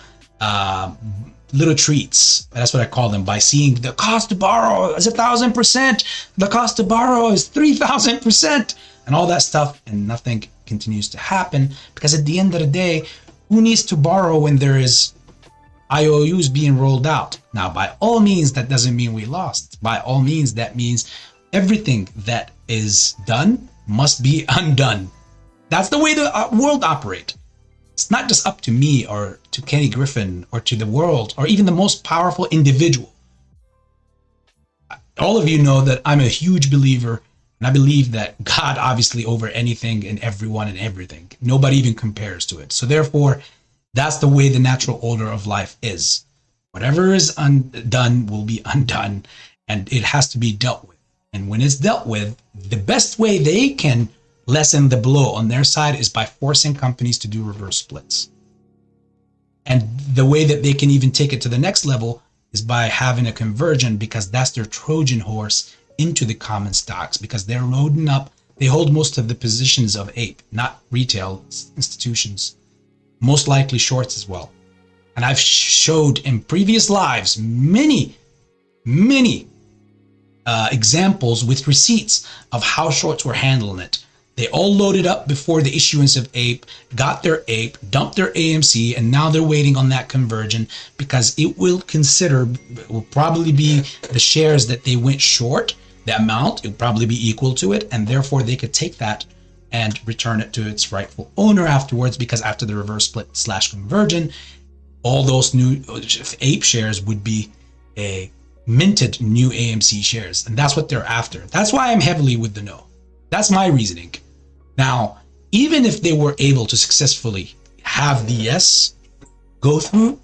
treats. That's what I call them, by seeing the cost to borrow is 1,000%, the cost to borrow is 3,000%, and all that stuff, and nothing continues to happen, because at the end of the day, who needs to borrow when there is IOUs being rolled out? Now, by all means, that doesn't mean we lost. By all means, that means everything that is done must be undone. That's the way the world operates. It's not just up to me or to Kenny Griffin or to the world or even the most powerful individual. All of you know that I'm a huge believer, and I believe that God obviously over anything and everyone and everything. Nobody even compares to it. So therefore, that's the way the natural order of life is. Whatever is undone will be undone, and it has to be dealt with. And when it's dealt with, the best way they can lessen the blow on their side is by forcing companies to do reverse splits. And the way that they can even take it to the next level is by having a conversion, because that's their Trojan horse into the common stocks, because they're loading up. They hold most of the positions of APE, not retail institutions, most likely shorts as well. And I've showed in previous lives many examples with receipts of how shorts were handling it. They all loaded up before the issuance of APE, got their APE, dumped their AMC, and now they're waiting on that conversion, because it will probably be the shares that they went short, the amount, it will probably be equal to it, and therefore they could take that and return it to its rightful owner afterwards, because after the reverse split / conversion, all those new APE shares would be a minted new AMC shares. And that's what they're after. That's why I'm heavily with the no. That's my reasoning. Now, even if they were able to successfully have the yes go through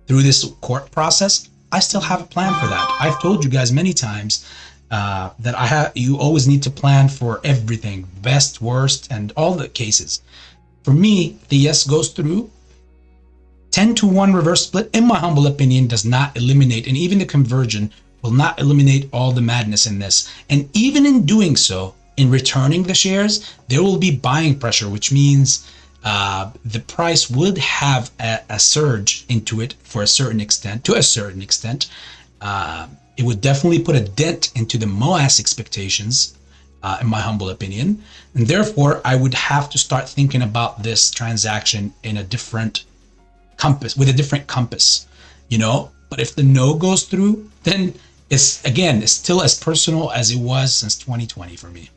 this court process, I still have a plan for that. I've told you guys many times that you always need to plan for everything, best, worst, and all the cases. For me, the yes goes through. 10-to-1 reverse split, in my humble opinion, does not eliminate, and even the conversion will not eliminate all the madness in this. And even in doing so, in returning the shares, there will be buying pressure, which means the price would have a surge into it to a certain extent. It would definitely put a dent into the MOAS expectations, in my humble opinion. And therefore, I would have to start thinking about this transaction in a different compass, with a different compass, But if the no goes through, then it's still as personal as it was since 2020 for me.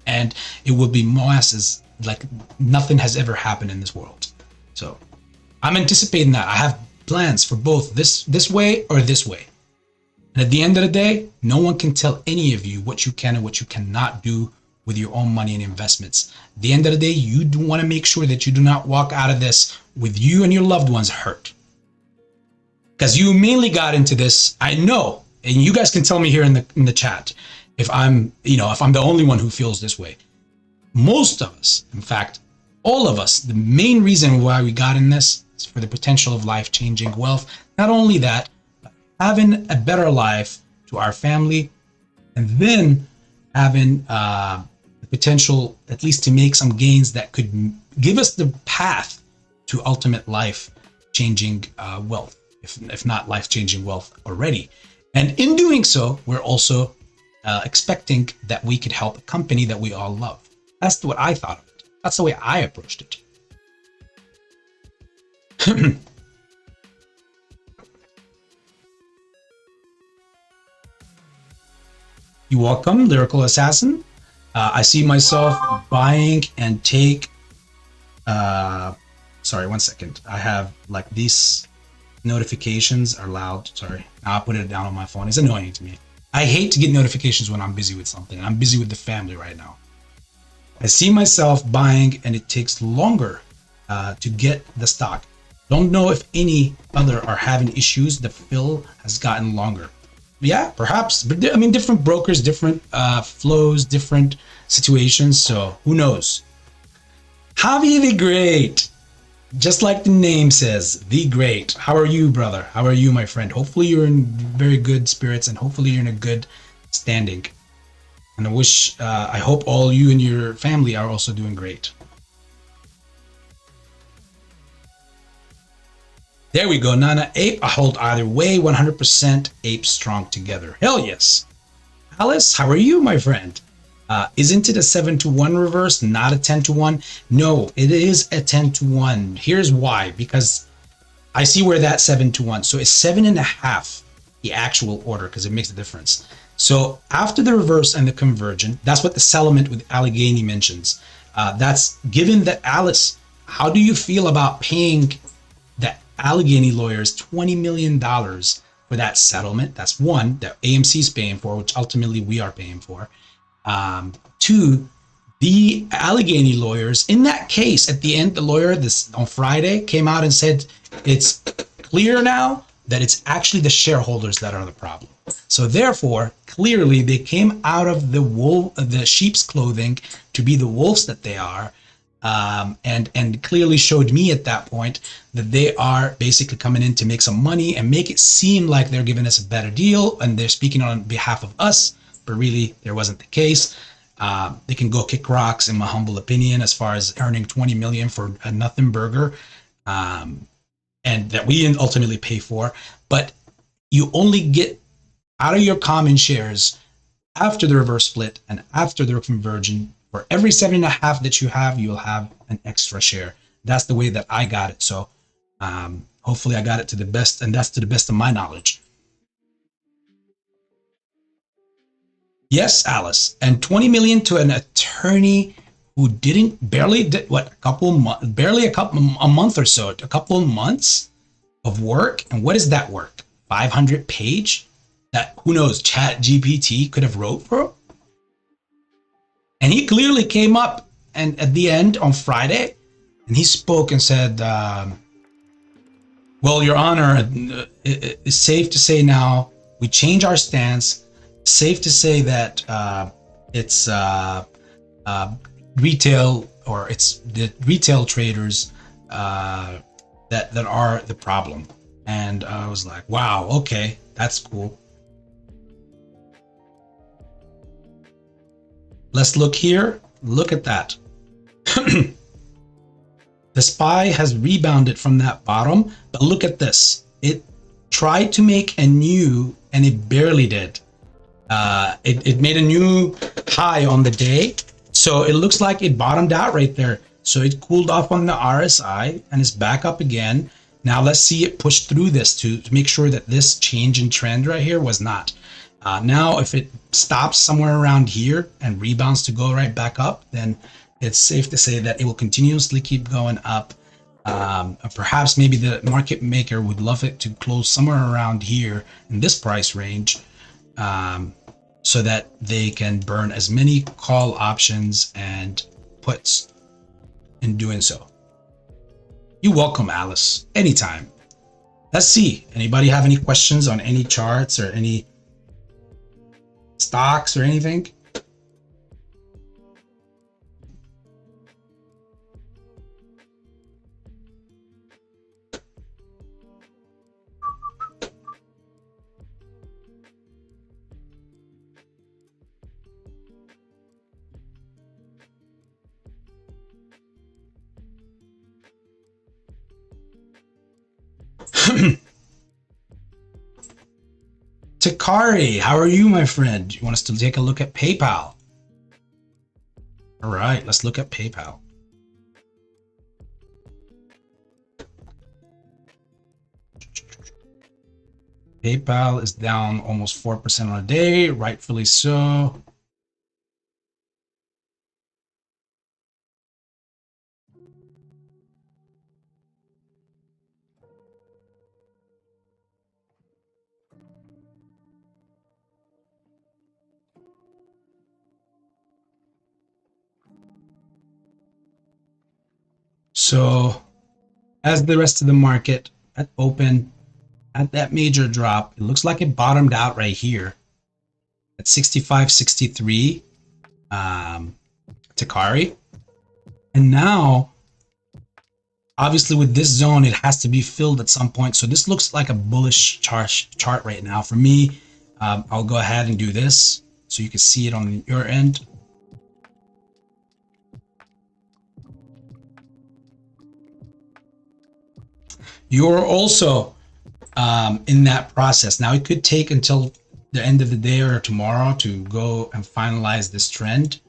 And it will be MOAS like nothing has ever happened in this world. So I'm anticipating that. I have plans for both this way or this way. And at the end of the day, no one can tell any of you what you can and what you cannot do with your own money and investments. At the end of the day, you do want to make sure that you do not walk out of this with you and your loved ones hurt. Because you mainly got into this, I know, and you guys can tell me here in the chat if I'm the only one who feels this way. Most of us, in fact, all of us, the main reason why we got in this is for the potential of life-changing wealth. Not only that, but having a better life to our family, and then having the potential at least to make some gains that could give us the path to ultimate life-changing wealth, if not life-changing wealth already. And in doing so, we're also expecting that we could help a company that we all love. That's what I thought of it. That's the way I approached it. You're welcome, Lyrical Assassin. I see myself buying and take... sorry, one second. I have like these notifications are loud. Sorry, I'll put it down on my phone. It's annoying to me. I hate to get notifications when I'm busy with something. I'm busy with the family right now. I see myself buying, and it takes longer to get the stock. Don't know if any other are having issues. The fill has gotten longer. yeah, perhaps. But I mean, different brokers, different flows, different situations. So who knows? Javi the Great, just like the name says, the Great. How are you, brother? How are you, my friend? Hopefully you're in very good spirits and hopefully you're in a good standing. And I hope all you and your family are also doing great. There we go, Nana. Ape, I hold either way, 100% ape strong together. Hell yes. Alice, how are you, my friend? Isn't it a 7-to-1 reverse, not a 10-to-1? No, it is a 10-to-1. Here's why. Because I see where that 7-to-1. So it's 7.5, the actual order, because it makes a difference. So after the reverse and the conversion, that's what the settlement with Allegheny mentions. That's given that Alice, how do you feel about paying the Allegheny lawyers $20 million for that settlement? That's one that AMC is paying for, which ultimately we are paying for. Two, the Allegheny lawyers, in that case, at the end, the lawyer this on Friday came out and said it's clear now that it's actually the shareholders that are the problem. So therefore, clearly they came out of the sheep's clothing to be the wolves that they are, and clearly showed me at that point that they are basically coming in to make some money and make it seem like they're giving us a better deal and they're speaking on behalf of us, but really there wasn't the case. They can go kick rocks, in my humble opinion, as far as earning 20 million for a nothing burger, and that we didn't ultimately pay for. But you only get out of your common shares after the reverse split and after the conversion. For every 7.5 that you have, you'll have an extra share. That's the way that I got it. So hopefully I got it to the best, and that's to the best of my knowledge. Yes, Alice, and 20 million to an attorney who didn't barely did what a month or so, a couple of months of work. And what is that work? 500 page that who knows Chat GPT could have wrote for. And he clearly came up and at the end on Friday, and he spoke and said, "Well, Your Honor, it's safe to say now we change our stance. Safe to say that it's retail, or it's the retail traders that are the problem." And I was like, "Wow, okay, that's cool." Let's look here. Look at that. The SPY has rebounded from that bottom, but look at this. It tried to make a new, and it barely did. It made a new high on the day. So it looks like it bottomed out right there. So it cooled off on the RSI and is back up again. Now let's see it push through this to make sure that this change in trend right here was not. Now, if it stops somewhere around here and rebounds to go right back up, then it's safe to say that it will continuously keep going up. Perhaps maybe the market maker would love it to close somewhere around here in this price range, so that they can burn as many call options and puts in doing so. You're welcome, Alice. Anytime. Let's see. Anybody have any questions on any charts or any stocks or anything? Takari, how are you, my friend? You want us to take a look at PayPal? All right, let's look at PayPal. PayPal is down almost 4% on a day, rightfully so. So as the rest of the market at open at that major drop. It looks like it bottomed out right here at 65.63 Takari. And now, obviously with this zone, it has to be filled at some point. So this looks like a bullish chart right now. For me, I'll go ahead and do this so you can see it on your end. You're also in that process. Now, it could take until the end of the day or tomorrow to go and finalize this trend.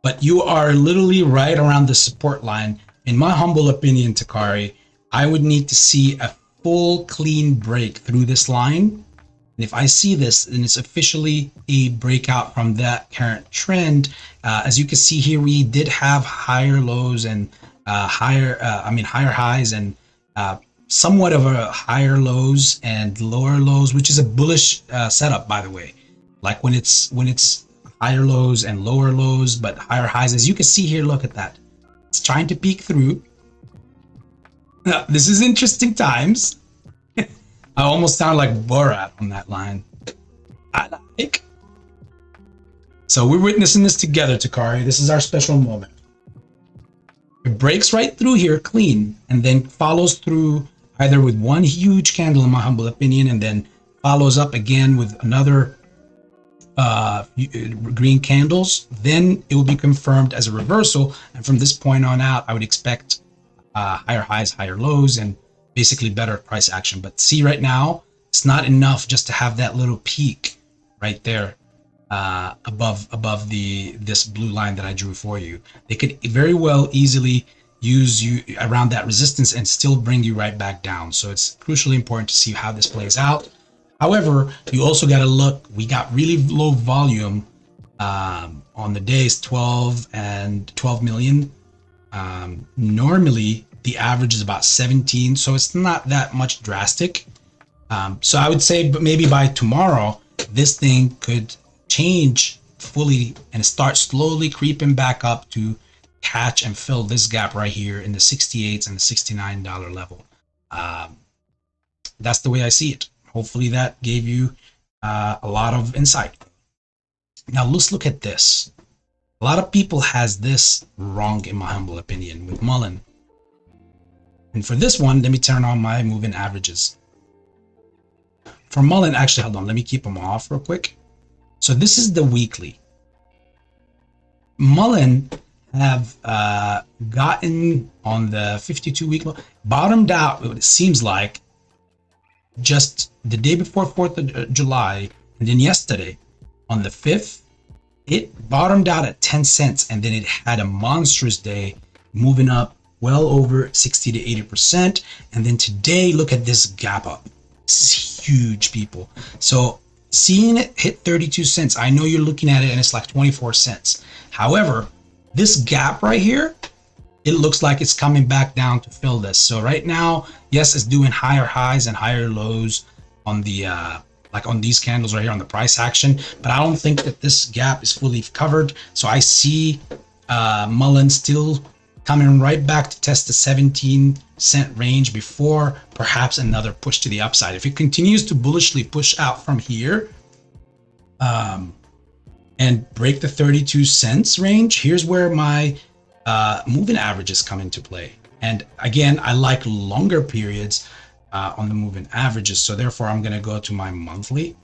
But you are literally right around the support line. In my humble opinion, Takari, I would need to see a full clean break through this line. And if I see this, then it's officially a breakout from that current trend. As you can see here, we did have higher lows and higher highs and somewhat of a higher lows and lower lows, which is a bullish setup, by the way. Like when it's higher lows and lower lows, but higher highs. As you can see here, look at that. It's trying to peek through. Now, this is interesting times. I almost sound like Borat on that line. I like. So we're witnessing this together, Takari. This is our special moment. It breaks right through here clean and then follows through either with one huge candle, in my humble opinion, and then follows up again with another green candles. Then it will be confirmed as a reversal, and from this point on out, I would expect higher highs, higher lows, and basically better price action. But see, right now it's not enough just to have that little peak right there above this blue line that I drew for you. They could very well easily use you around that resistance and still bring you right back down. So it's crucially important to see how this plays out. However, you also got to look, we got really low volume on the days 12 and 12 million. Normally the average is about 17, so it's not that much drastic. So I would say, but maybe by tomorrow, this thing could change fully and start slowly creeping back up to catch and fill this gap right here in the 68s and the $69 level. That's the way I see it. Hopefully that gave you a lot of insight. Now let's look at this. A lot of people has this wrong, in my humble opinion, with Mullen. And for this one, let me turn on my moving averages. For Mullen, actually, hold on, let me keep them off real quick. So this is the weekly. Mullen have gotten on the 52-week low, bottomed out, it seems like, just the day before 4th of July, and then yesterday, on the 5th, it bottomed out at 10 cents, and then it had a monstrous day, moving up well over 60 to 80%. And then today, look at this gap up. This is huge, people. So seeing it hit 32 cents, I know you're looking at it and it's like 24 cents. However, this gap right here, it looks like it's coming back down to fill this. So right now, yes, it's doing higher highs and higher lows on the like on these candles right here on the price action, but I don't think that this gap is fully covered. So I see Mullen still coming right back to test the 17-cent range before perhaps another push to the upside. If it continues to bullishly push out from here and break the 32 cents range, here's where my moving averages come into play. And again, I like longer periods on the moving averages, so therefore I'm going to go to my monthly.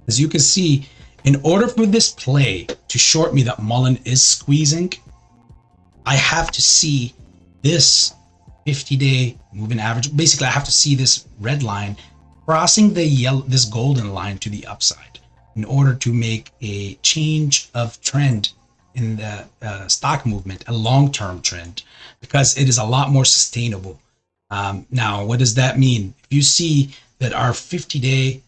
As you can see, in order for this play to short me that Mullen is squeezing, I have to see this 50-day moving average. Basically, I have to see this red line crossing the yellow, this golden line to the upside, in order to make a change of trend in the stock movement, a long-term trend, because it is a lot more sustainable. Now, what does that mean? If you see that our 50-day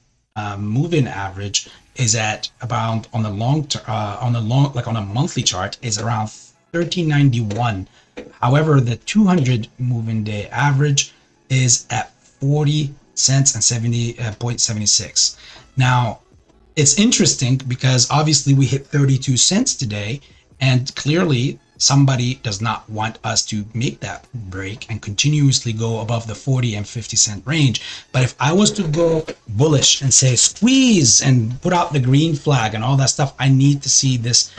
moving average is at about on a monthly chart is around 1391. However, the 200 moving day average is at 40 cents and 70.76. Now, it's interesting because obviously we hit 32 cents today, and clearly somebody does not want us to make that break and continuously go above the 40 and 50 cent range. But if I was to go bullish and say squeeze and put out the green flag and all that stuff, I need to see this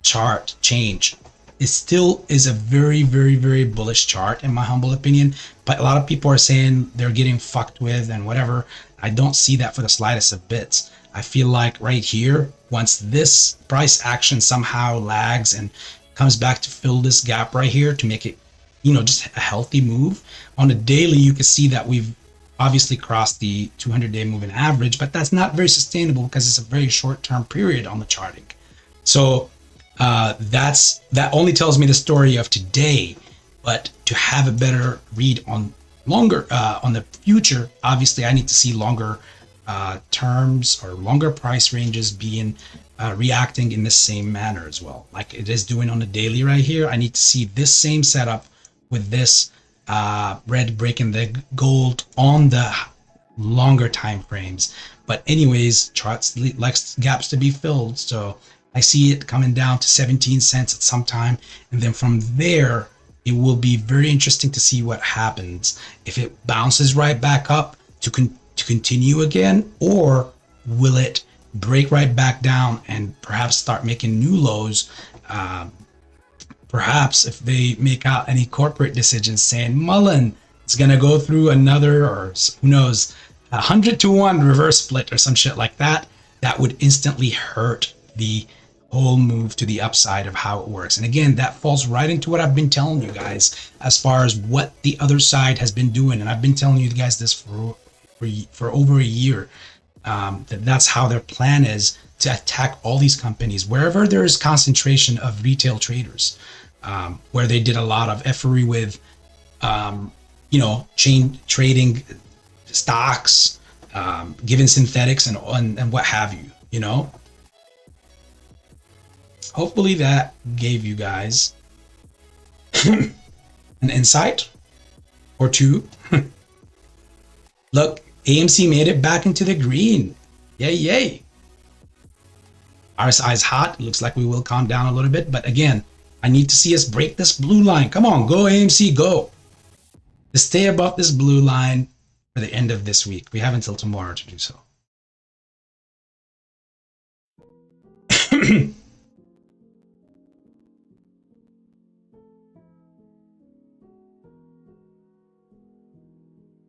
chart change. It still is a very, very, very bullish chart in my humble opinion, but a lot of people are saying they're getting fucked with and whatever. I don't see that for the slightest of bits. I feel like right here, once this price action somehow lags and comes back to fill this gap right here to make it, just a healthy move on a daily, you can see that we've obviously crossed the 200-day moving average, but that's not very sustainable because it's a very short-term period on the charting. So that only tells me the story of today, but to have a better read on longer on the future, obviously I need to see longer terms or longer price ranges being reacting in the same manner as well, like it is doing on the daily right here. I need to see this same setup with this red breaking the gold on the longer time frames. But anyways, charts likes gaps to be filled, so I see it coming down to 17 cents at some time, and then from there it will be very interesting to see what happens, if it bounces right back up to continue again, or will it break right back down and perhaps start making new lows. Perhaps if they make out any corporate decisions saying Mullen is going to go through another, or who knows, 100-to-1 reverse split or some shit like that, that would instantly hurt the whole move to the upside of how it works. And again, that falls right into what I've been telling you guys as far as what the other side has been doing. And I've been telling you guys this for over a year, that's how their plan is to attack all these companies wherever there is concentration of retail traders, where they did a lot of effery with chain trading stocks, given synthetics and what have you. Hopefully that gave you guys an insight or two. Look, AMC made it back into the green. Yay, yay. RSI is hot. Looks like we will calm down a little bit. But again, I need to see us break this blue line. Come on, go AMC, go. To stay above this blue line for the end of this week. We have until tomorrow to do so.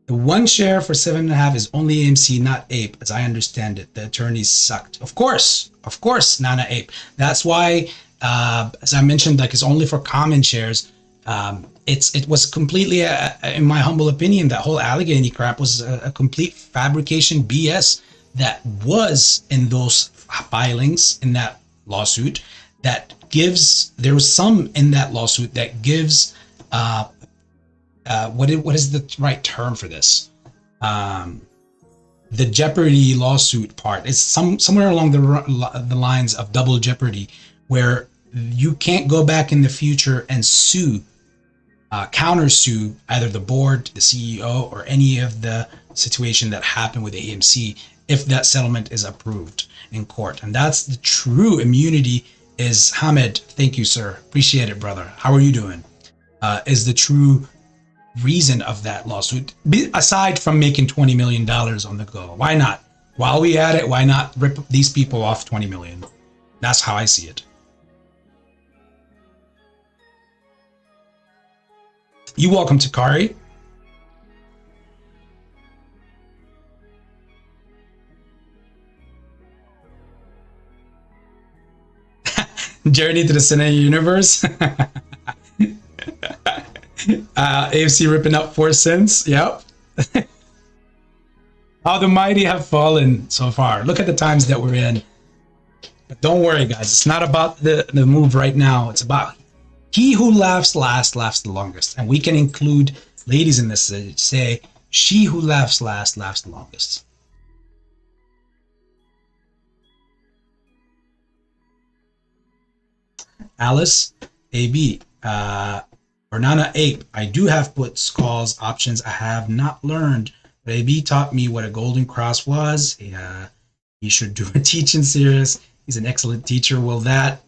The one share for 7.5 is only AMC, not Ape, as I understand it. The attorneys sucked. Of course, Nana Ape. That's why, as I mentioned, like it's only for common shares. It was completely, in my humble opinion, that whole Allegheny crap was a complete fabrication BS that was in those filings in that lawsuit. That gives, there was some in that lawsuit that gives. What is the right term for this? The jeopardy lawsuit part is somewhere along the lines of double jeopardy, where you can't go back in the future and sue, countersue either the board, the CEO, or any of the situation that happened with AMC if that settlement is approved in court. And that's the true immunity. Is Hamed, thank you, sir, appreciate it, brother. How are you doing? Is the true reason of that lawsuit, aside from making $20 million on the go. Why not? While we at it, why not rip these people off $20 million? That's how I see it. You welcome, Takari. Journey to the Cine Universe. AFC ripping up 4 cents. Yep. How the mighty have fallen so far. Look at the times that we're in. But don't worry, guys. It's not about the move right now. It's about he who laughs last laughs the longest. And we can include ladies in this. Say, she who laughs last laughs the longest. Alice, AB, or Nana Ape, I do have puts, calls, options I have not learned, but AB taught me what a golden cross was. He should do a teaching series. He's an excellent teacher. Well, that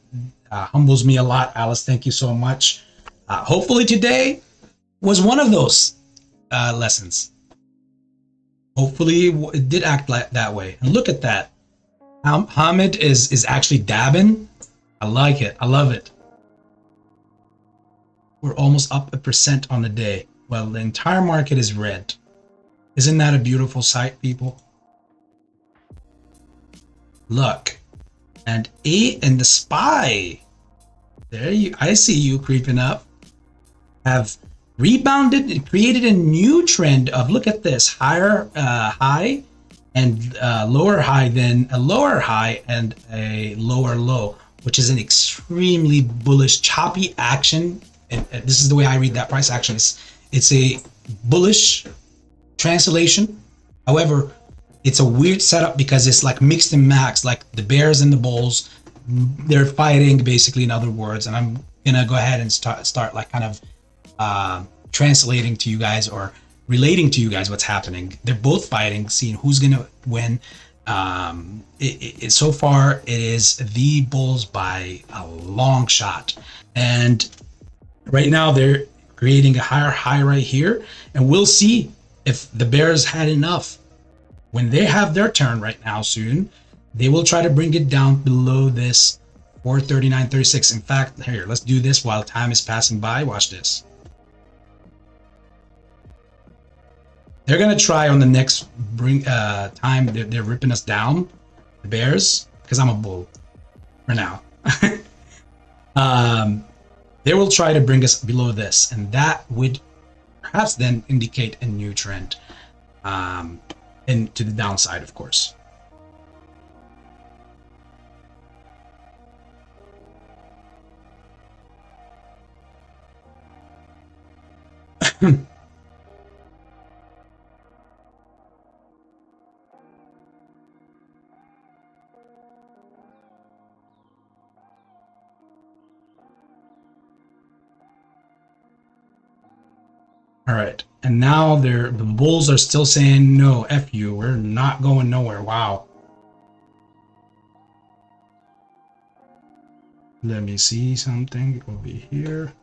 humbles me a lot. Alice, thank you so much. Hopefully today was one of those lessons. Hopefully it did act like that way. And look at that. Hamid is actually dabbing. I like it. I love it. We're almost up 1% on the day. Well, the entire market is red. Isn't that a beautiful sight, people? Look. And the SPY. There you, I see you creeping up. Have rebounded and created a new trend of, look at this, higher high and lower high, then a lower high and a lower low, which is an extremely bullish choppy action. And this is the way I read that price action. It's a bullish translation. However, it's a weird setup because it's like mixed and maxed, like the bears and the bulls, they're fighting basically, in other words. And I'm gonna go ahead and start like kind of translating to you guys or relating to you guys what's happening. They're both fighting, seeing who's gonna win. So far it is the bulls by a long shot, and right now they're creating a higher high right here, and we'll see if the bears had enough. When they have their turn right now soon, they will try to bring it down below this 439.36. In fact, here, let's do this while time is passing by. Watch this. They're gonna try on the next time they're ripping us down, the bears, because I'm a bull for now. They will try to bring us below this, and that would perhaps then indicate a new trend, and to the downside, of course. All right, and now the bulls are still saying no, F you, we're not going nowhere. Wow. Let me see something over here.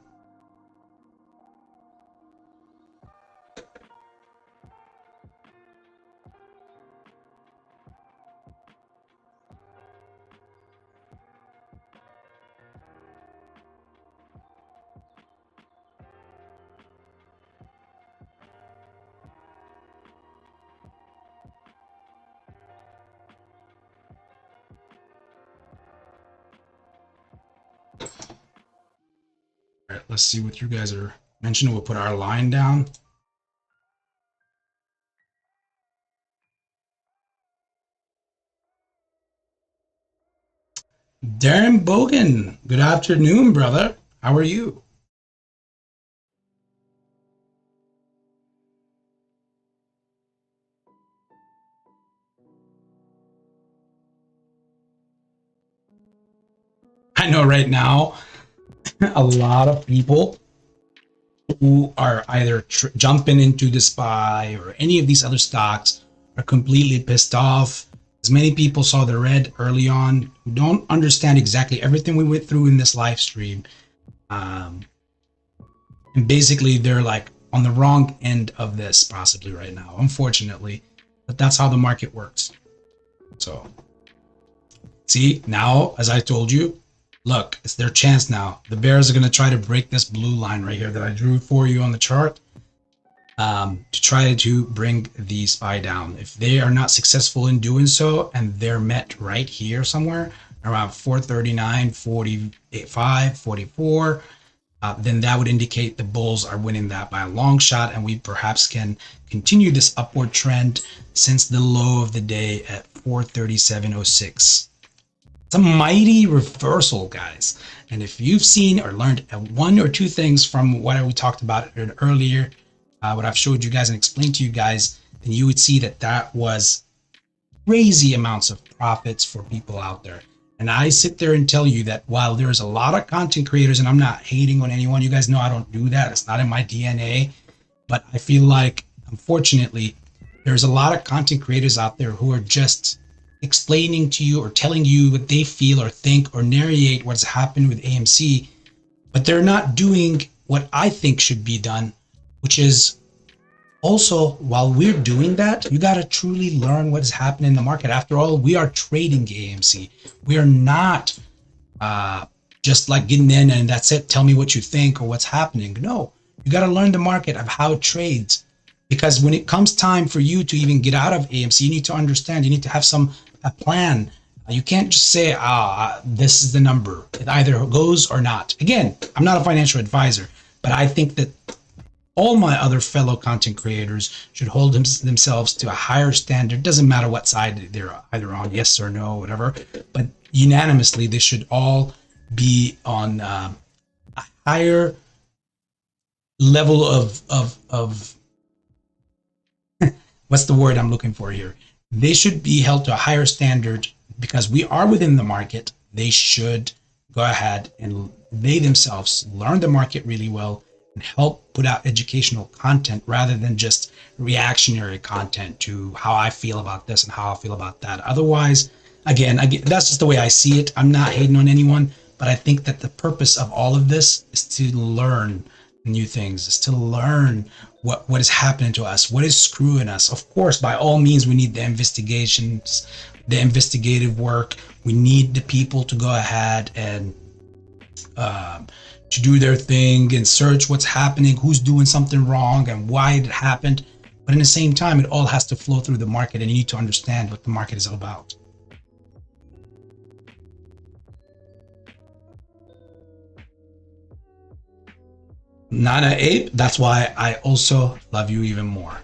All right, let's see what you guys are mentioning. We'll put our line down. Darren Bogan, good afternoon, brother. How are you? I know right now, a lot of people who are either jumping into the SPY or any of these other stocks are completely pissed off. As many people saw the red early on who don't understand exactly everything we went through in this live stream. And basically they're like on the wrong end of this possibly right now, unfortunately, but that's how the market works. So see, now, as I told you, look, it's their chance now. The bears are going to try to break this blue line right here that I drew for you on the chart, to try to bring the SPY down. If they are not successful in doing so, and they're met right here somewhere around 439, 45, 44, then that would indicate the bulls are winning that by a long shot, and we perhaps can continue this upward trend since the low of the day at 437.06. It's a mighty reversal, guys. And if you've seen or learned one or two things from what we talked about earlier, what I've showed you guys and explained to you guys, then you would see that that was crazy amounts of profits for people out there. And I sit there and tell you that while there's a lot of content creators, and I'm not hating on anyone, you guys know I don't do that. It's not in my DNA. But I feel like, unfortunately, there's a lot of content creators out there who are just explaining to you or telling you what they feel or think or narrate what's happened with AMC, but they're not doing what I think should be done, which is also, while we're doing that, you got to truly learn what is happening in the market. After all, we are trading AMC. We are not just like getting in and that's it. Tell me what you think or what's happening. No, you got to learn the market of how it trades. Because when it comes time for you to even get out of AMC, you need to understand, you need to have a plan. You can't just say, this is the number. It either goes or not. Again, I'm not a financial advisor, but I think that all my other fellow content creators should hold themselves to a higher standard. Doesn't matter what side they're either on, yes or no, whatever. But unanimously, they should all be on a higher level of what's the word I'm looking for here? They should be held to a higher standard because we are within the market. They should go ahead and they themselves learn the market really well and help put out educational content rather than just reactionary content to how I feel about this and how I feel about that. Otherwise, again, that's just the way I see it. I'm not hating on anyone, but I think that the purpose of all of this is to learn new things, is to learn what is happening to us, what is screwing us. Of course, by all means, we need the investigations, the investigative work. We need the people to go ahead and to do their thing and search what's happening, who's doing something wrong and why it happened. But in the same time, it all has to flow through the market and you need to understand what the market is all about. Nana Ape, that's why I also love you even more.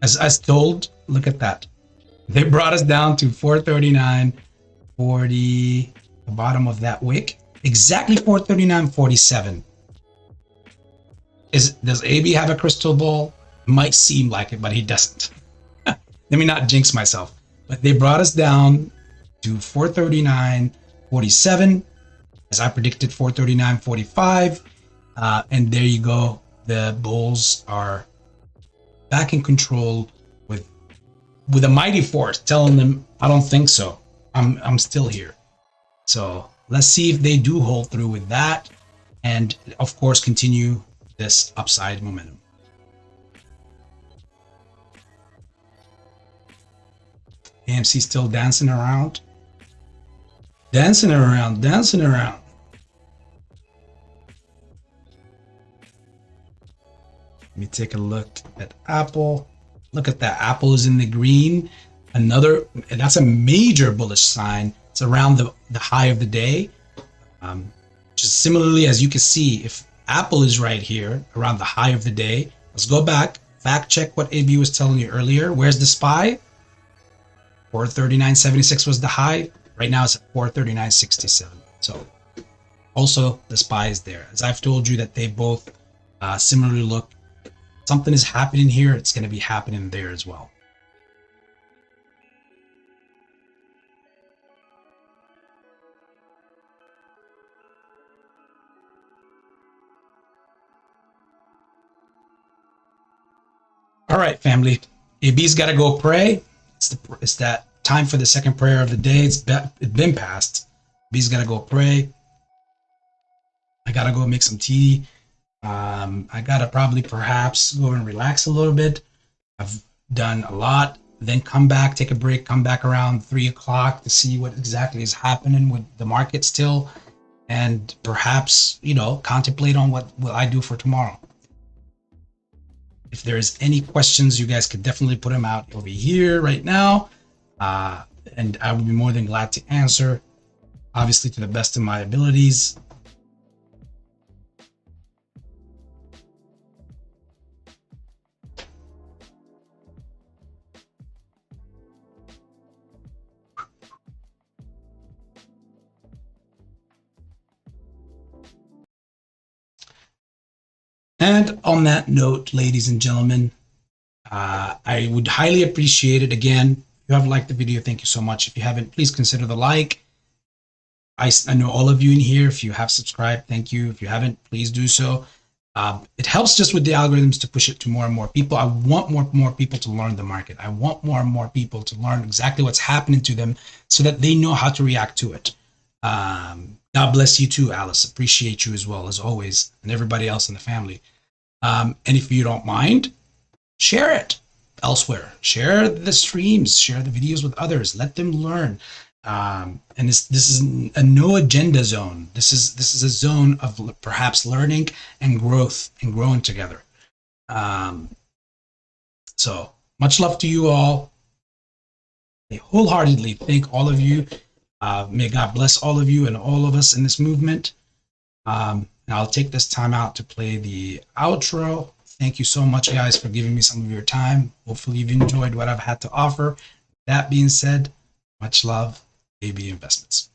As told, look at that. They brought us down to 439.40, the bottom of that wick. Exactly 439.47. Does AB have a crystal ball? Might seem like it, but he doesn't. Let me not jinx myself. But they brought us down to 439.47. As I predicted, 439.45. And there you go. The bulls are back in control with a mighty force telling them, I don't think so. I'm still here. So let's see if they do hold through with that. And of course, continue this upside momentum. AMC still dancing around. Dancing around. Let me take a look at Apple. Look at that. Apple is in the green. That's a major bullish sign. It's around the high of the day. Just similarly, as you can see, if Apple is right here around the high of the day, let's go back, fact check what AB was telling you earlier. Where's the SPY? 439.76 was the high. Right now it's at 439.67. So also the SPY is there. As I've told you that they both similarly look. Something is happening here. It's going to be happening there as well. All right, family. AB's got to go pray. It's that time for the second prayer of the day. It's been passed. B's got to go pray. I got to go make some tea. I got to probably perhaps go and relax a little bit. I've done a lot. Then come back, take a break, come back around 3 o'clock to see what exactly is happening with the market still. And perhaps, contemplate on what will I do for tomorrow. If there's any questions, you guys could definitely put them out over here right now. And I would be more than glad to answer, obviously to the best of my abilities. And on that note, ladies and gentlemen, I would highly appreciate it. Again, if you have liked the video, thank you so much. If you haven't, please consider the like. I know all of you in here. If you have subscribed, thank you. If you haven't, please do so. It helps just with the algorithms to push it to more and more people. I want more people to learn the market. I want more and more people to learn exactly what's happening to them so that they know how to react to it. God bless you too, Alice. Appreciate you as well, as always, and everybody else in the family. And if you don't mind, share it elsewhere. Share the streams, share the videos with others. Let them learn. And this is a no agenda zone. This is a zone of perhaps learning and growth and growing together. So much love to you all. I wholeheartedly thank all of you. May God bless all of you and all of us in this movement. And I'll take this time out to play the outro. Thank you so much, guys, for giving me some of your time. Hopefully you've enjoyed what I've had to offer. That being said, much love, AB Investments.